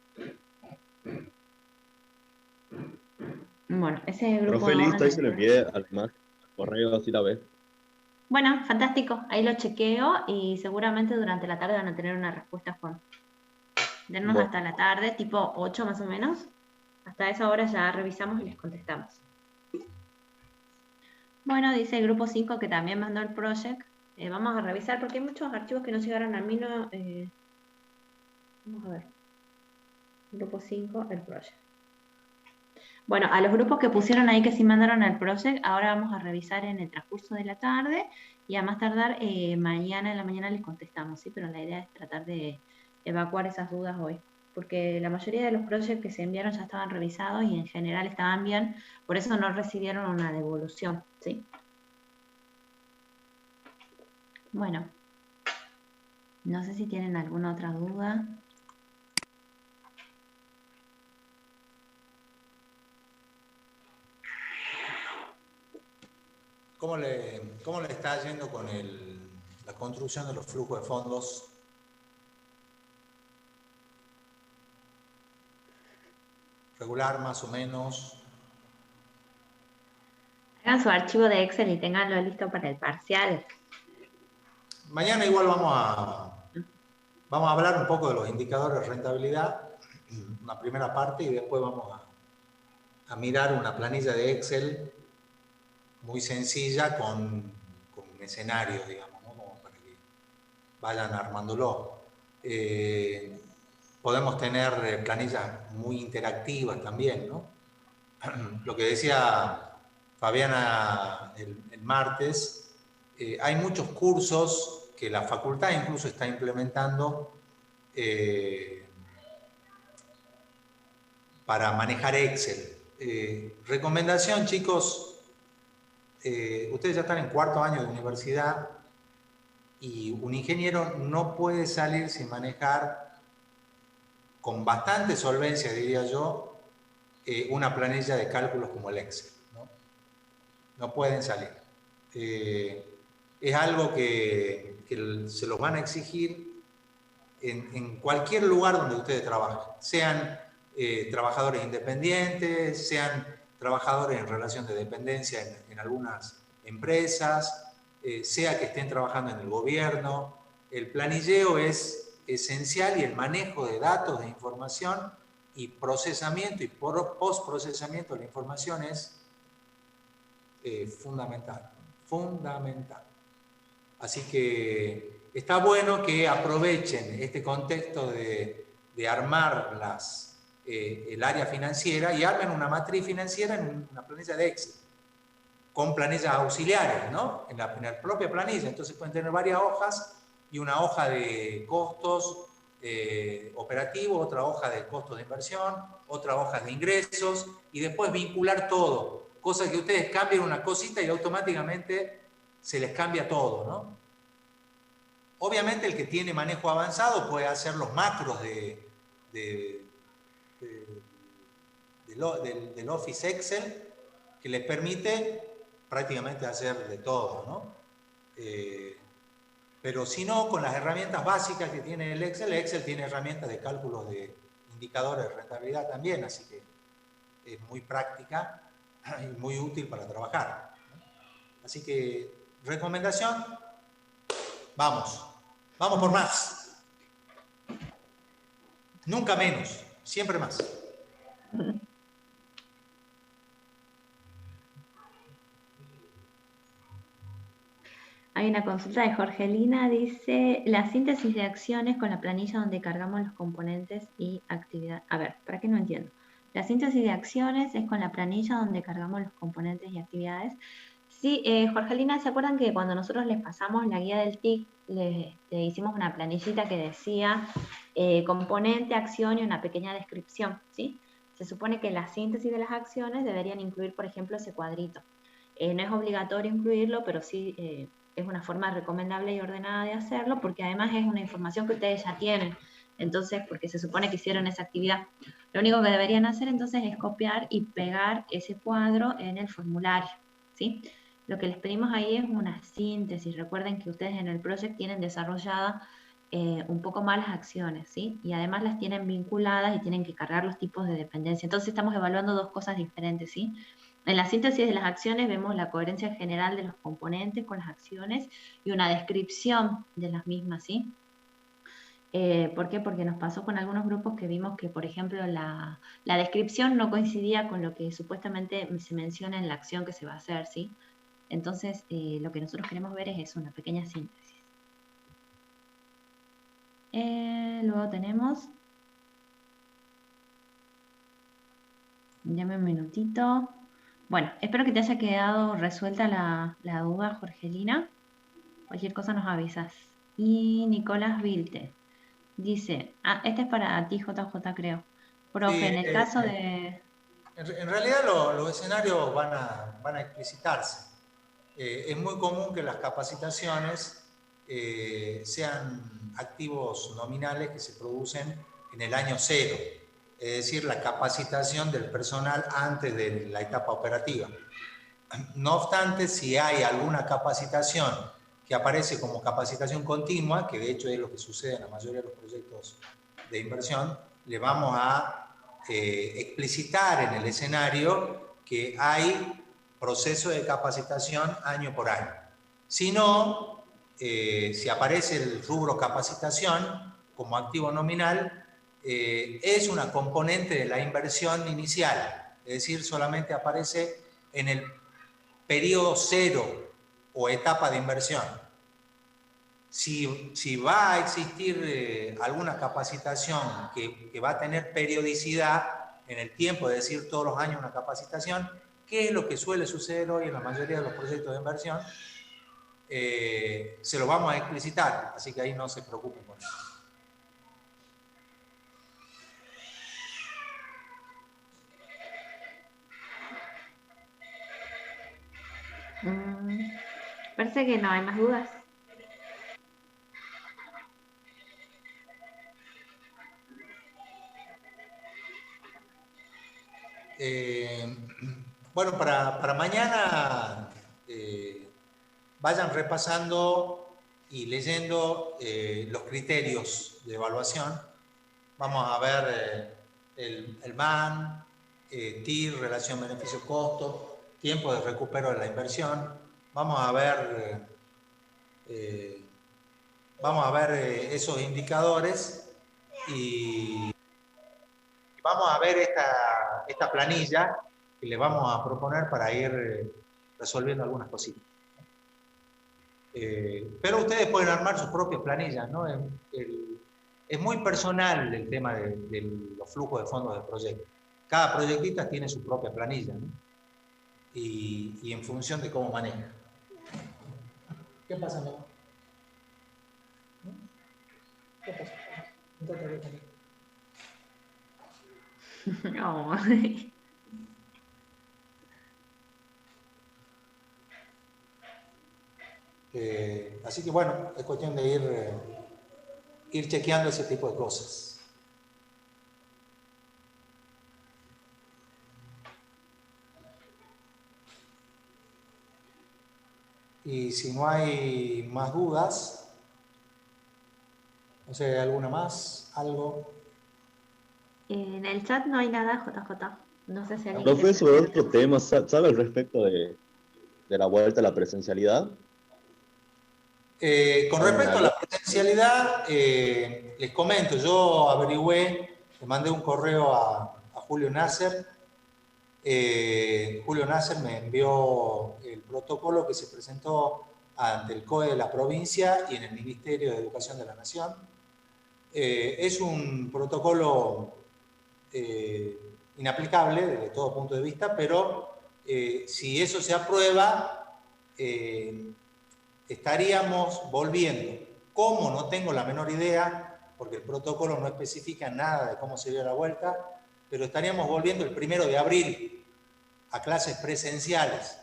Bueno, ese es el grupo. Profe, listo, ahí se lo envié además correo, así la ves. Bueno, fantástico. Ahí lo chequeo y seguramente durante la tarde van a tener una respuesta, Juan. Denos Bueno. hasta la tarde, tipo 8 más o menos. Hasta esa hora ya revisamos y les contestamos. Bueno, dice el grupo 5 que también mandó el project. Vamos a revisar porque hay muchos archivos que no llegaron a mí. Vamos a ver. Grupo 5, el project. Bueno, a los grupos que pusieron ahí que sí mandaron el project, ahora vamos a revisar en el transcurso de la tarde y a más tardar mañana en la mañana les contestamos, ¿sí? Pero la idea es tratar de evacuar esas dudas hoy, porque la mayoría de los projects que se enviaron ya estaban revisados y en general estaban bien, por eso no recibieron una devolución, ¿sí? Bueno, no sé si tienen alguna otra duda. ¿Cómo le está yendo con la construcción de los flujos de fondos? ¿Regular más o menos? Hagan su archivo de Excel y tenganlo listo para el parcial. Mañana igual vamos a hablar un poco de los indicadores de rentabilidad, una primera parte, y después vamos a mirar una planilla de Excel muy sencilla con un escenario, digamos, ¿no? Como para que vayan armándolo. Podemos tener planillas muy interactivas también, ¿no? Lo que decía Fabiana el martes, hay muchos cursos que la facultad incluso está implementando para manejar Excel. Recomendación, chicos, ustedes ya están en 4º año de universidad y un ingeniero no puede salir sin manejar con bastante solvencia, diría yo, una planilla de cálculos como el Excel, ¿no? No pueden salir. Es algo que se los van a exigir en cualquier lugar donde ustedes trabajen, sean trabajadores independientes, sean trabajadores en relación de dependencia en algunas empresas, sea que estén trabajando en el gobierno. El planilleo es esencial y el manejo de datos, de información y procesamiento y postprocesamiento de la información es fundamental, fundamental. Así que está bueno que aprovechen este contexto de armar el área financiera y armen una matriz financiera en una planilla de Excel, con planillas auxiliares, ¿no? En la propia planilla. Entonces pueden tener varias hojas y una hoja de costos operativos, otra hoja de costos de inversión, otra hoja de ingresos y después vincular todo. Cosa que ustedes cambien una cosita y automáticamente se les cambia todo, ¿no? Obviamente el que tiene manejo avanzado puede hacer los macros del Office Excel que les permite prácticamente hacer de todo, ¿no? Pero si no, con las herramientas básicas que tiene el Excel tiene herramientas de cálculos de indicadores de rentabilidad también, así que es muy práctica y muy útil para trabajar. Así que, recomendación, vamos por más. Nunca menos, siempre más. Hay una consulta de Jorgelina, dice, la síntesis de acciones con la planilla donde cargamos los componentes y actividades. A ver, ¿para qué no entiendo? La síntesis de acciones es con la planilla donde cargamos los componentes y actividades. Sí, Jorgelina, ¿se acuerdan que cuando nosotros les pasamos la guía del TIC, le hicimos una planillita que decía componente, acción y una pequeña descripción, ¿sí? Se supone que la síntesis de las acciones deberían incluir, por ejemplo, ese cuadrito. No es obligatorio incluirlo, pero sí es una forma recomendable y ordenada de hacerlo, porque además es una información que ustedes ya tienen. Entonces, porque se supone que hicieron esa actividad. Lo único que deberían hacer entonces es copiar y pegar ese cuadro en el formulario, ¿sí? Lo que les pedimos ahí es una síntesis. Recuerden que ustedes en el project tienen desarrollada un poco más las acciones, ¿sí? Y además las tienen vinculadas y tienen que cargar los tipos de dependencia. Entonces estamos evaluando dos cosas diferentes, ¿sí? En la síntesis de las acciones vemos la coherencia general de los componentes con las acciones y una descripción de las mismas, ¿sí? ¿Por qué? Porque nos pasó con algunos grupos que vimos que, por ejemplo, la descripción no coincidía con lo que supuestamente se menciona en la acción que se va a hacer, ¿sí? Entonces, lo que nosotros queremos ver es eso, una pequeña síntesis. Luego tenemos... Dame un minutito. Bueno, espero que te haya quedado resuelta la duda, Jorgelina. Cualquier cosa nos avisas. Y Nicolás Vilte dice, este es para ti, JJ, creo. Profe, Sí, en el caso de... En realidad los escenarios van a explicitarse. Es muy común que las capacitaciones sean activos nominales que se producen en el año cero, es decir, la capacitación del personal antes de la etapa operativa. No obstante, si hay alguna capacitación que aparece como capacitación continua, que de hecho es lo que sucede en la mayoría de los proyectos de inversión, le vamos a explicitar en el escenario que hay proceso de capacitación año por año. Si no, si aparece el rubro capacitación como activo nominal, es una componente de la inversión inicial, es decir, solamente aparece en el periodo cero o etapa de inversión. Si va a existir alguna capacitación que va a tener periodicidad en el tiempo, es decir, todos los años una capacitación, ¿qué es lo que suele suceder hoy en la mayoría de los proyectos de inversión? Se lo vamos a explicitar, así que ahí no se preocupen por eso. Parece que no hay más dudas. Bueno, para mañana vayan repasando y leyendo los criterios de evaluación. Vamos a ver el MAN, TIR, relación beneficio-costo, tiempo de recupero de la inversión. Vamos a ver esos indicadores y vamos a ver esta planilla que le vamos a proponer para ir resolviendo algunas cositas. Pero ustedes pueden armar sus propias planillas, ¿no? Es muy personal el tema de los flujos de fondos del proyecto. Cada proyectista tiene su propia planilla, ¿no? Y en función de cómo maneja. ¿Qué pasa, no? ¿Qué pasa? No. Así que bueno, es cuestión de ir chequeando ese tipo de cosas. Y si no hay más dudas, no sé, ¿alguna más? ¿Algo? En el chat no hay nada, JJ. No sé si alguien... Profesor, otro tema, ¿sabe al respecto de de la vuelta a la presencialidad? Con respecto a la presencialidad, les comento, yo averigüé, le mandé un correo a Julio Nasser. Julio Nasser me envió el protocolo que se presentó ante el COE de la provincia y en el Ministerio de Educación de la Nación. Es un protocolo inaplicable desde todo punto de vista, pero si eso se aprueba, estaríamos volviendo. ¿Cómo? No tengo la menor idea, porque el protocolo no especifica nada de cómo sería la vuelta, pero estaríamos volviendo el 1 de abril a clases presenciales.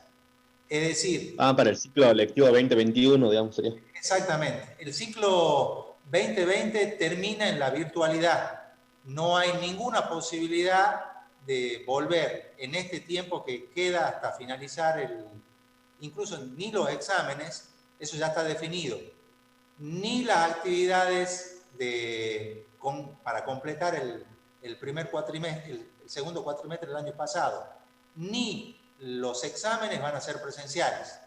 Es decir... para el ciclo lectivo 2021, digamos, sería. Exactamente. El ciclo 2020 termina en la virtualidad. No hay ninguna posibilidad de volver en este tiempo que queda hasta finalizar incluso ni los exámenes, eso ya está definido, ni las actividades para completar el primer cuatrimestre, el segundo cuatrimestre del año pasado, ni los exámenes van a ser presenciales.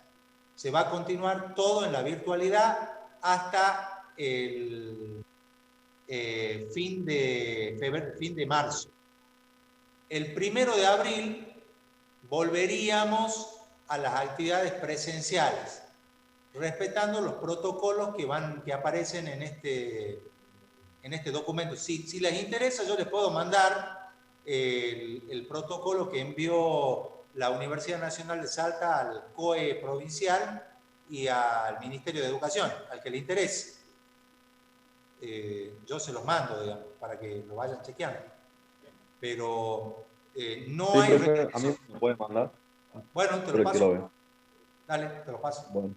Se va a continuar todo en la virtualidad hasta el fin de marzo. El 1 de abril volveríamos a las actividades presenciales, respetando los protocolos que aparecen en este documento. Si les interesa, yo les puedo mandar el protocolo que envió la Universidad Nacional de Salta al COE provincial y al Ministerio de Educación, al que le interese. Yo se los mando, digamos, para que lo vayan chequeando. Pero no hay... Profe, ¿a mí me puede mandar? Bueno, te lo paso. Dale, te lo paso. Bueno.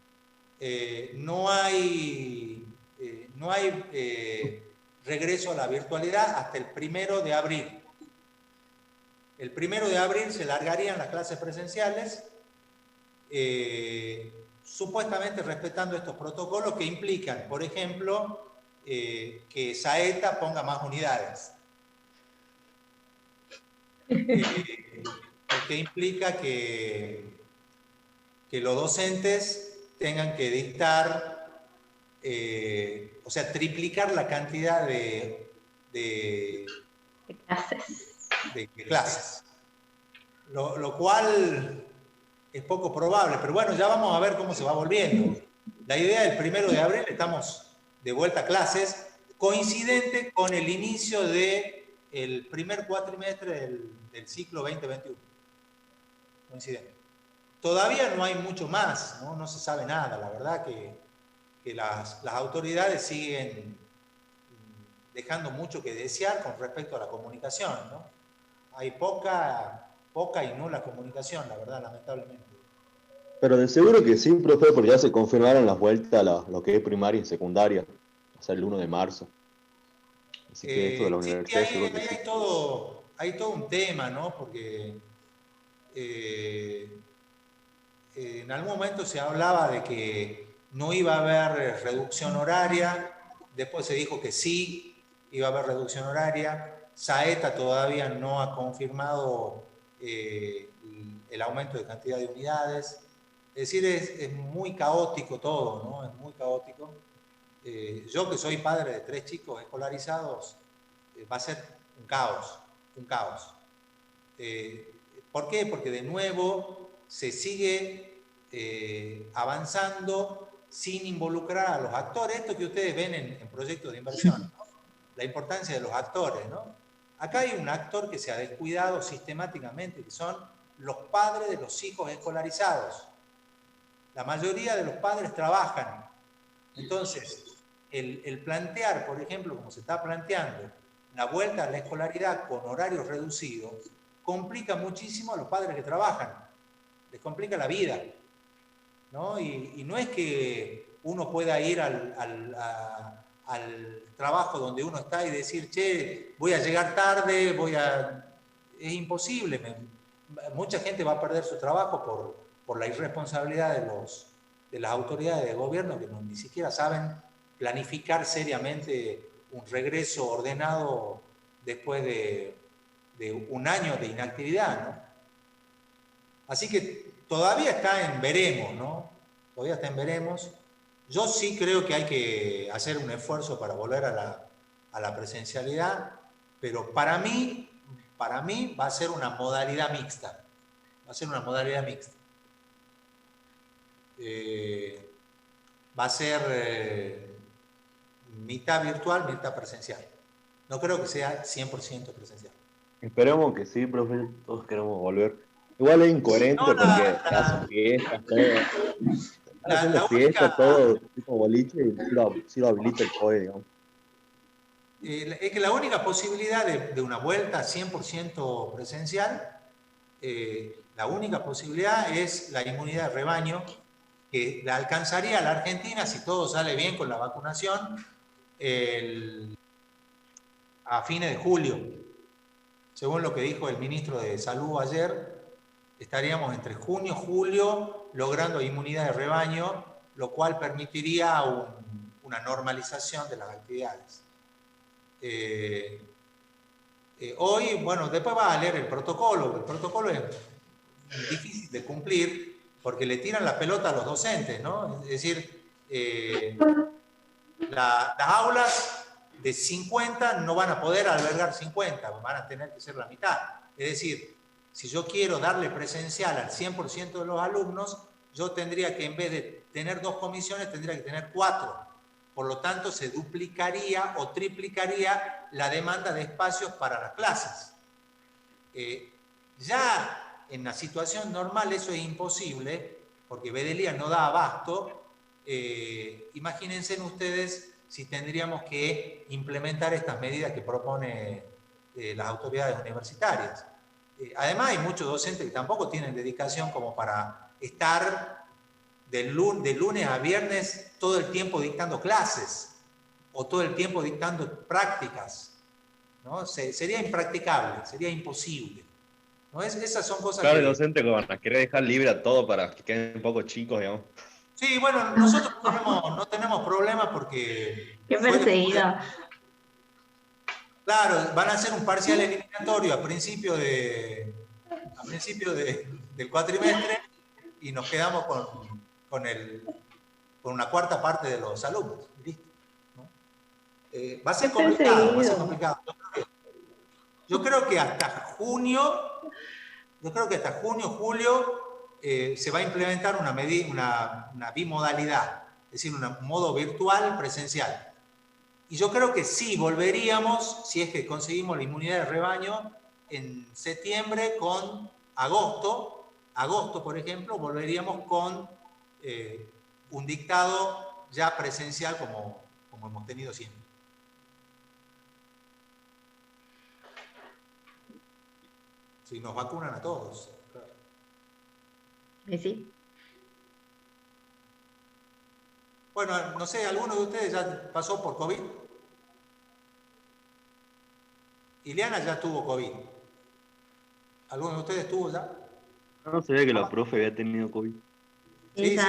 No hay regreso a la virtualidad hasta el 1 de abril. El 1 de abril se largarían las clases presenciales, supuestamente respetando estos protocolos que implican, por ejemplo, que Saeta ponga más unidades. Que implica que los docentes tengan que dictar, o sea, triplicar la cantidad de clases. Lo cual es poco probable, pero bueno, ya vamos a ver cómo se va volviendo. La idea del 1 de abril, estamos de vuelta a clases, coincidente con el inicio del primer cuatrimestre del ciclo 2021. Coincidente. Todavía no hay mucho más, no se sabe nada. La verdad que las autoridades siguen dejando mucho que desear con respecto a la comunicación, ¿no? Hay poca y nula comunicación, la verdad, lamentablemente. Pero de seguro que sí, profe, porque ya se confirmaron las vueltas a lo que es primaria y secundaria, o sea, el 1 de marzo. Así que esto de la universidad... Sí, hay todo un tema, ¿no? Porque en algún momento se hablaba de que no iba a haber reducción horaria, después se dijo que sí iba a haber reducción horaria. Saeta todavía no ha confirmado el aumento de cantidad de unidades. Es decir, es muy caótico todo, ¿no? Es muy caótico. Yo que soy padre de 3 chicos escolarizados, va a ser un caos, un caos. ¿Por qué? Porque de nuevo se sigue avanzando sin involucrar a los actores. Esto que ustedes ven en proyectos de inversión, ¿no? La importancia de los actores, ¿no? Acá hay un actor que se ha descuidado sistemáticamente, que son los padres de los hijos escolarizados. La mayoría de los padres trabajan. Entonces, el plantear, por ejemplo, como se está planteando, la vuelta a la escolaridad con horarios reducidos, complica muchísimo a los padres que trabajan. Les complica la vida, ¿no? Y no es que uno pueda ir al trabajo donde uno está y decir, che, voy a llegar tarde, es imposible. Mucha gente va a perder su trabajo por la irresponsabilidad de las autoridades de gobierno que ni siquiera saben planificar seriamente un regreso ordenado después de un año de inactividad, ¿no? Así que todavía está en veremos, ¿no? Todavía está en veremos. Yo sí creo que hay que hacer un esfuerzo para volver a la presencialidad, pero para mí va a ser una modalidad mixta. Va a ser una modalidad mixta. Va a ser mitad virtual, mitad presencial. No creo que sea 100% presencial. Esperemos que sí, profe, todos queremos volver. Igual es incoherente No, porque hacen fiestas, todo. Están haciendo fiestas, todo tipo boliche y sí lo habilita el COE, digamos. Es que la única posibilidad de una vuelta 100% presencial, la única posibilidad es la inmunidad de rebaño, que la alcanzaría la Argentina si todo sale bien con la vacunación a fines de julio. Según lo que dijo el ministro de Salud ayer, estaríamos entre junio y julio logrando inmunidad de rebaño, lo cual permitiría una normalización de las actividades. Hoy, bueno, después va a leer el protocolo. El protocolo es difícil de cumplir porque le tiran la pelota a los docentes, ¿no? Es decir, las aulas de 50 no van a poder albergar 50, van a tener que ser la mitad. Es decir, si yo quiero darle presencial al 100% de los alumnos, yo tendría que, en vez de tener 2 comisiones, tendría que tener 4. Por lo tanto, se duplicaría o triplicaría la demanda de espacios para las clases. Ya en la situación normal eso es imposible, porque Bedelía no da abasto. Imagínense ustedes si tendríamos que implementar estas medidas que propone las autoridades universitarias. Además, hay muchos docentes que tampoco tienen dedicación como para estar de lunes a viernes todo el tiempo dictando clases o todo el tiempo dictando prácticas, ¿no? Sería impracticable, sería imposible, ¿no? Esas son cosas claro, que... el docente que van a querer dejar libre a todo para que queden un poco chicos, digamos. Sí, bueno, nosotros no tenemos problemas porque... Qué perseguido. Claro, van a hacer un parcial eliminatorio a principio del cuatrimestre y nos quedamos con una cuarta parte de los alumnos. ¿Listo? ¿No? Va a ser complicado, va a ser complicado. Yo creo que hasta junio, julio, se va a implementar una bimodalidad, es decir, un modo virtual presencial. Y yo creo que sí, volveríamos, si es que conseguimos la inmunidad de rebaño, en septiembre con agosto, por ejemplo, volveríamos con un dictado ya presencial como hemos tenido siempre. Si nos vacunan a todos, claro. Sí. Bueno, no sé, ¿alguno de ustedes ya pasó por COVID? Ileana ya tuvo COVID. ¿Alguno de ustedes tuvo ya? No sabía que la profe había tenido COVID. Sí, lo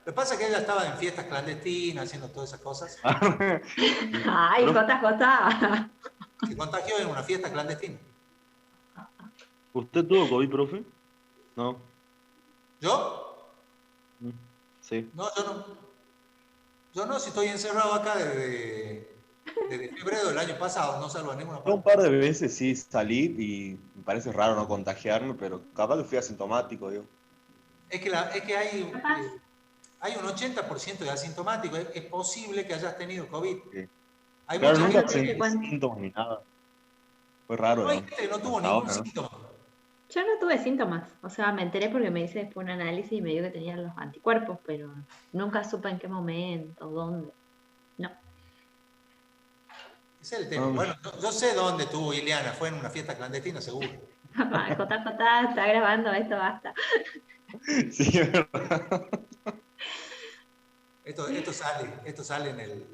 que pasa es que ella estaba en fiestas clandestinas, haciendo todas esas cosas. Ay, Jota. Se contagió en una fiesta clandestina. ¿Usted tuvo COVID, profe? No. ¿Yo? Sí. No, yo no. Yo no, si estoy encerrado acá desde febrero del año pasado, no salgo a ninguna parte. Un par de veces sí salí y me parece raro no contagiarme, pero capaz que fui asintomático, digo. Es que hay un 80% de asintomáticos. Es posible que hayas tenido COVID. Sí. Hay Claro, mucha nunca gente sentí síntomas ni nada. Fue raro, no hay ¿no? gente que no tuvo Hasta ningún ahora, ¿no? síntoma. Yo no tuve síntomas, o sea, me enteré porque me hice después un análisis y me dio que tenía los anticuerpos, pero nunca supe en qué momento, dónde. No. Ese es el tema. Bueno, yo sé dónde tuvo Ileana, fue en una fiesta clandestina, seguro. JJ está grabando esto, basta. Sí, es verdad. Esto sale en el...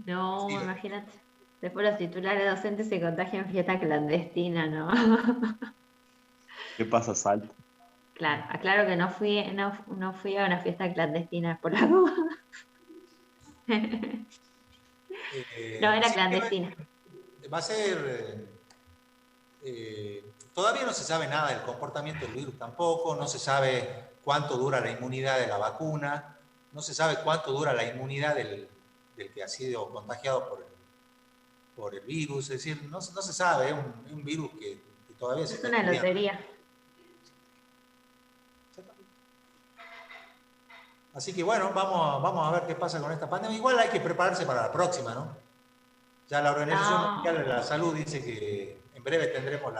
No, Sí, imagínate. Después los titulares docentes se contagian en fiesta clandestina, ¿no? ¿Qué pasa, Salto? Claro, aclaro que no fui a una fiesta clandestina por la duda. No, era sí, clandestina. va a ser... todavía no se sabe nada del comportamiento del virus tampoco, no se sabe cuánto dura la inmunidad de la vacuna, no se sabe cuánto dura la inmunidad del que ha sido contagiado por el virus, es decir, no se sabe, es un virus que todavía se Es está una estudiando. lotería. Así que bueno, vamos a ver qué pasa con esta pandemia. Igual hay que prepararse para la próxima, ¿no? Ya la Organización Mundial de la Salud dice que en breve tendremos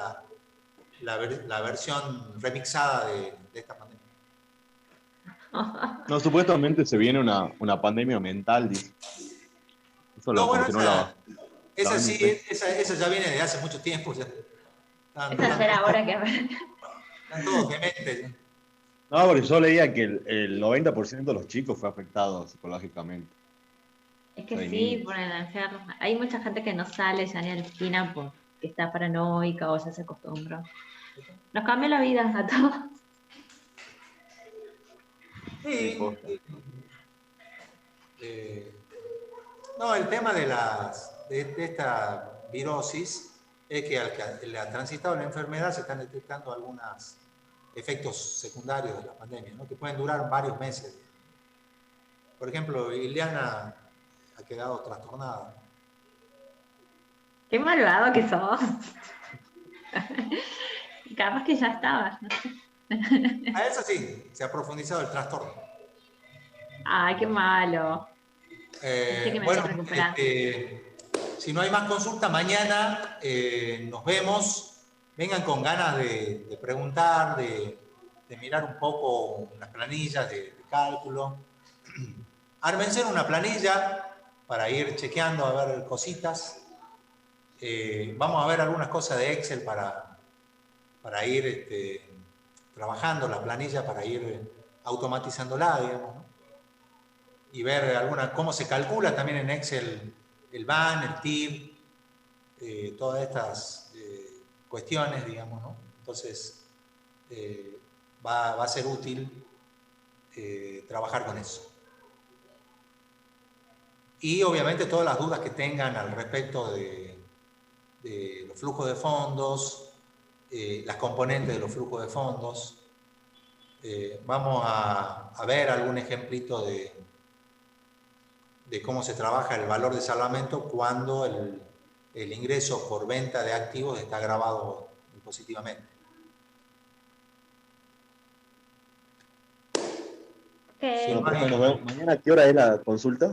la versión remixada de esta pandemia. No, supuestamente se viene una pandemia mental, dice. Eso lo bueno, confirmó la esa OMS. sí, esa ya viene de hace mucho tiempo. Ya. Esa será ahora que... Están todos dementes. No, porque yo leía que el 90% de los chicos fue afectado psicológicamente. Es que Hay sí, niños. por el enfermo. Hay mucha gente que no sale ya ni a la esquina porque está paranoica o ya se acostumbró. Nos cambió la vida a todos. Sí. No, el tema de esta virosis es que al que le ha transitado la enfermedad se están detectando algunos efectos secundarios de la pandemia, ¿no? Que pueden durar varios meses. Por ejemplo, Ileana ha quedado trastornada. Qué malvado que sos. Capaz que ya estabas, no sé. A eso sí, se ha profundizado el trastorno. Ay, qué malo. Pensé que me Bueno, había recuperado. si no hay más consulta, mañana nos vemos. Vengan con ganas de preguntar, de mirar un poco las planillas de cálculo. Ármense una planilla para ir chequeando a ver cositas. Vamos a ver algunas cosas de Excel para ir trabajando la planilla, para ir automatizándola, digamos, ¿no? Y ver cómo se calcula también en Excel el BAN, el TIR, todas estas cuestiones, digamos, ¿no? Entonces, va a ser útil trabajar con eso. Y obviamente todas las dudas que tengan al respecto de los flujos de fondos, las componentes de los flujos de fondos. Vamos a ver algún ejemplito de cómo se trabaja el valor de salvamento cuando el ingreso por venta de activos está grabado impositivamente. Ok. Bueno, profe, nos vemos. Mañana, ¿a qué hora es la consulta?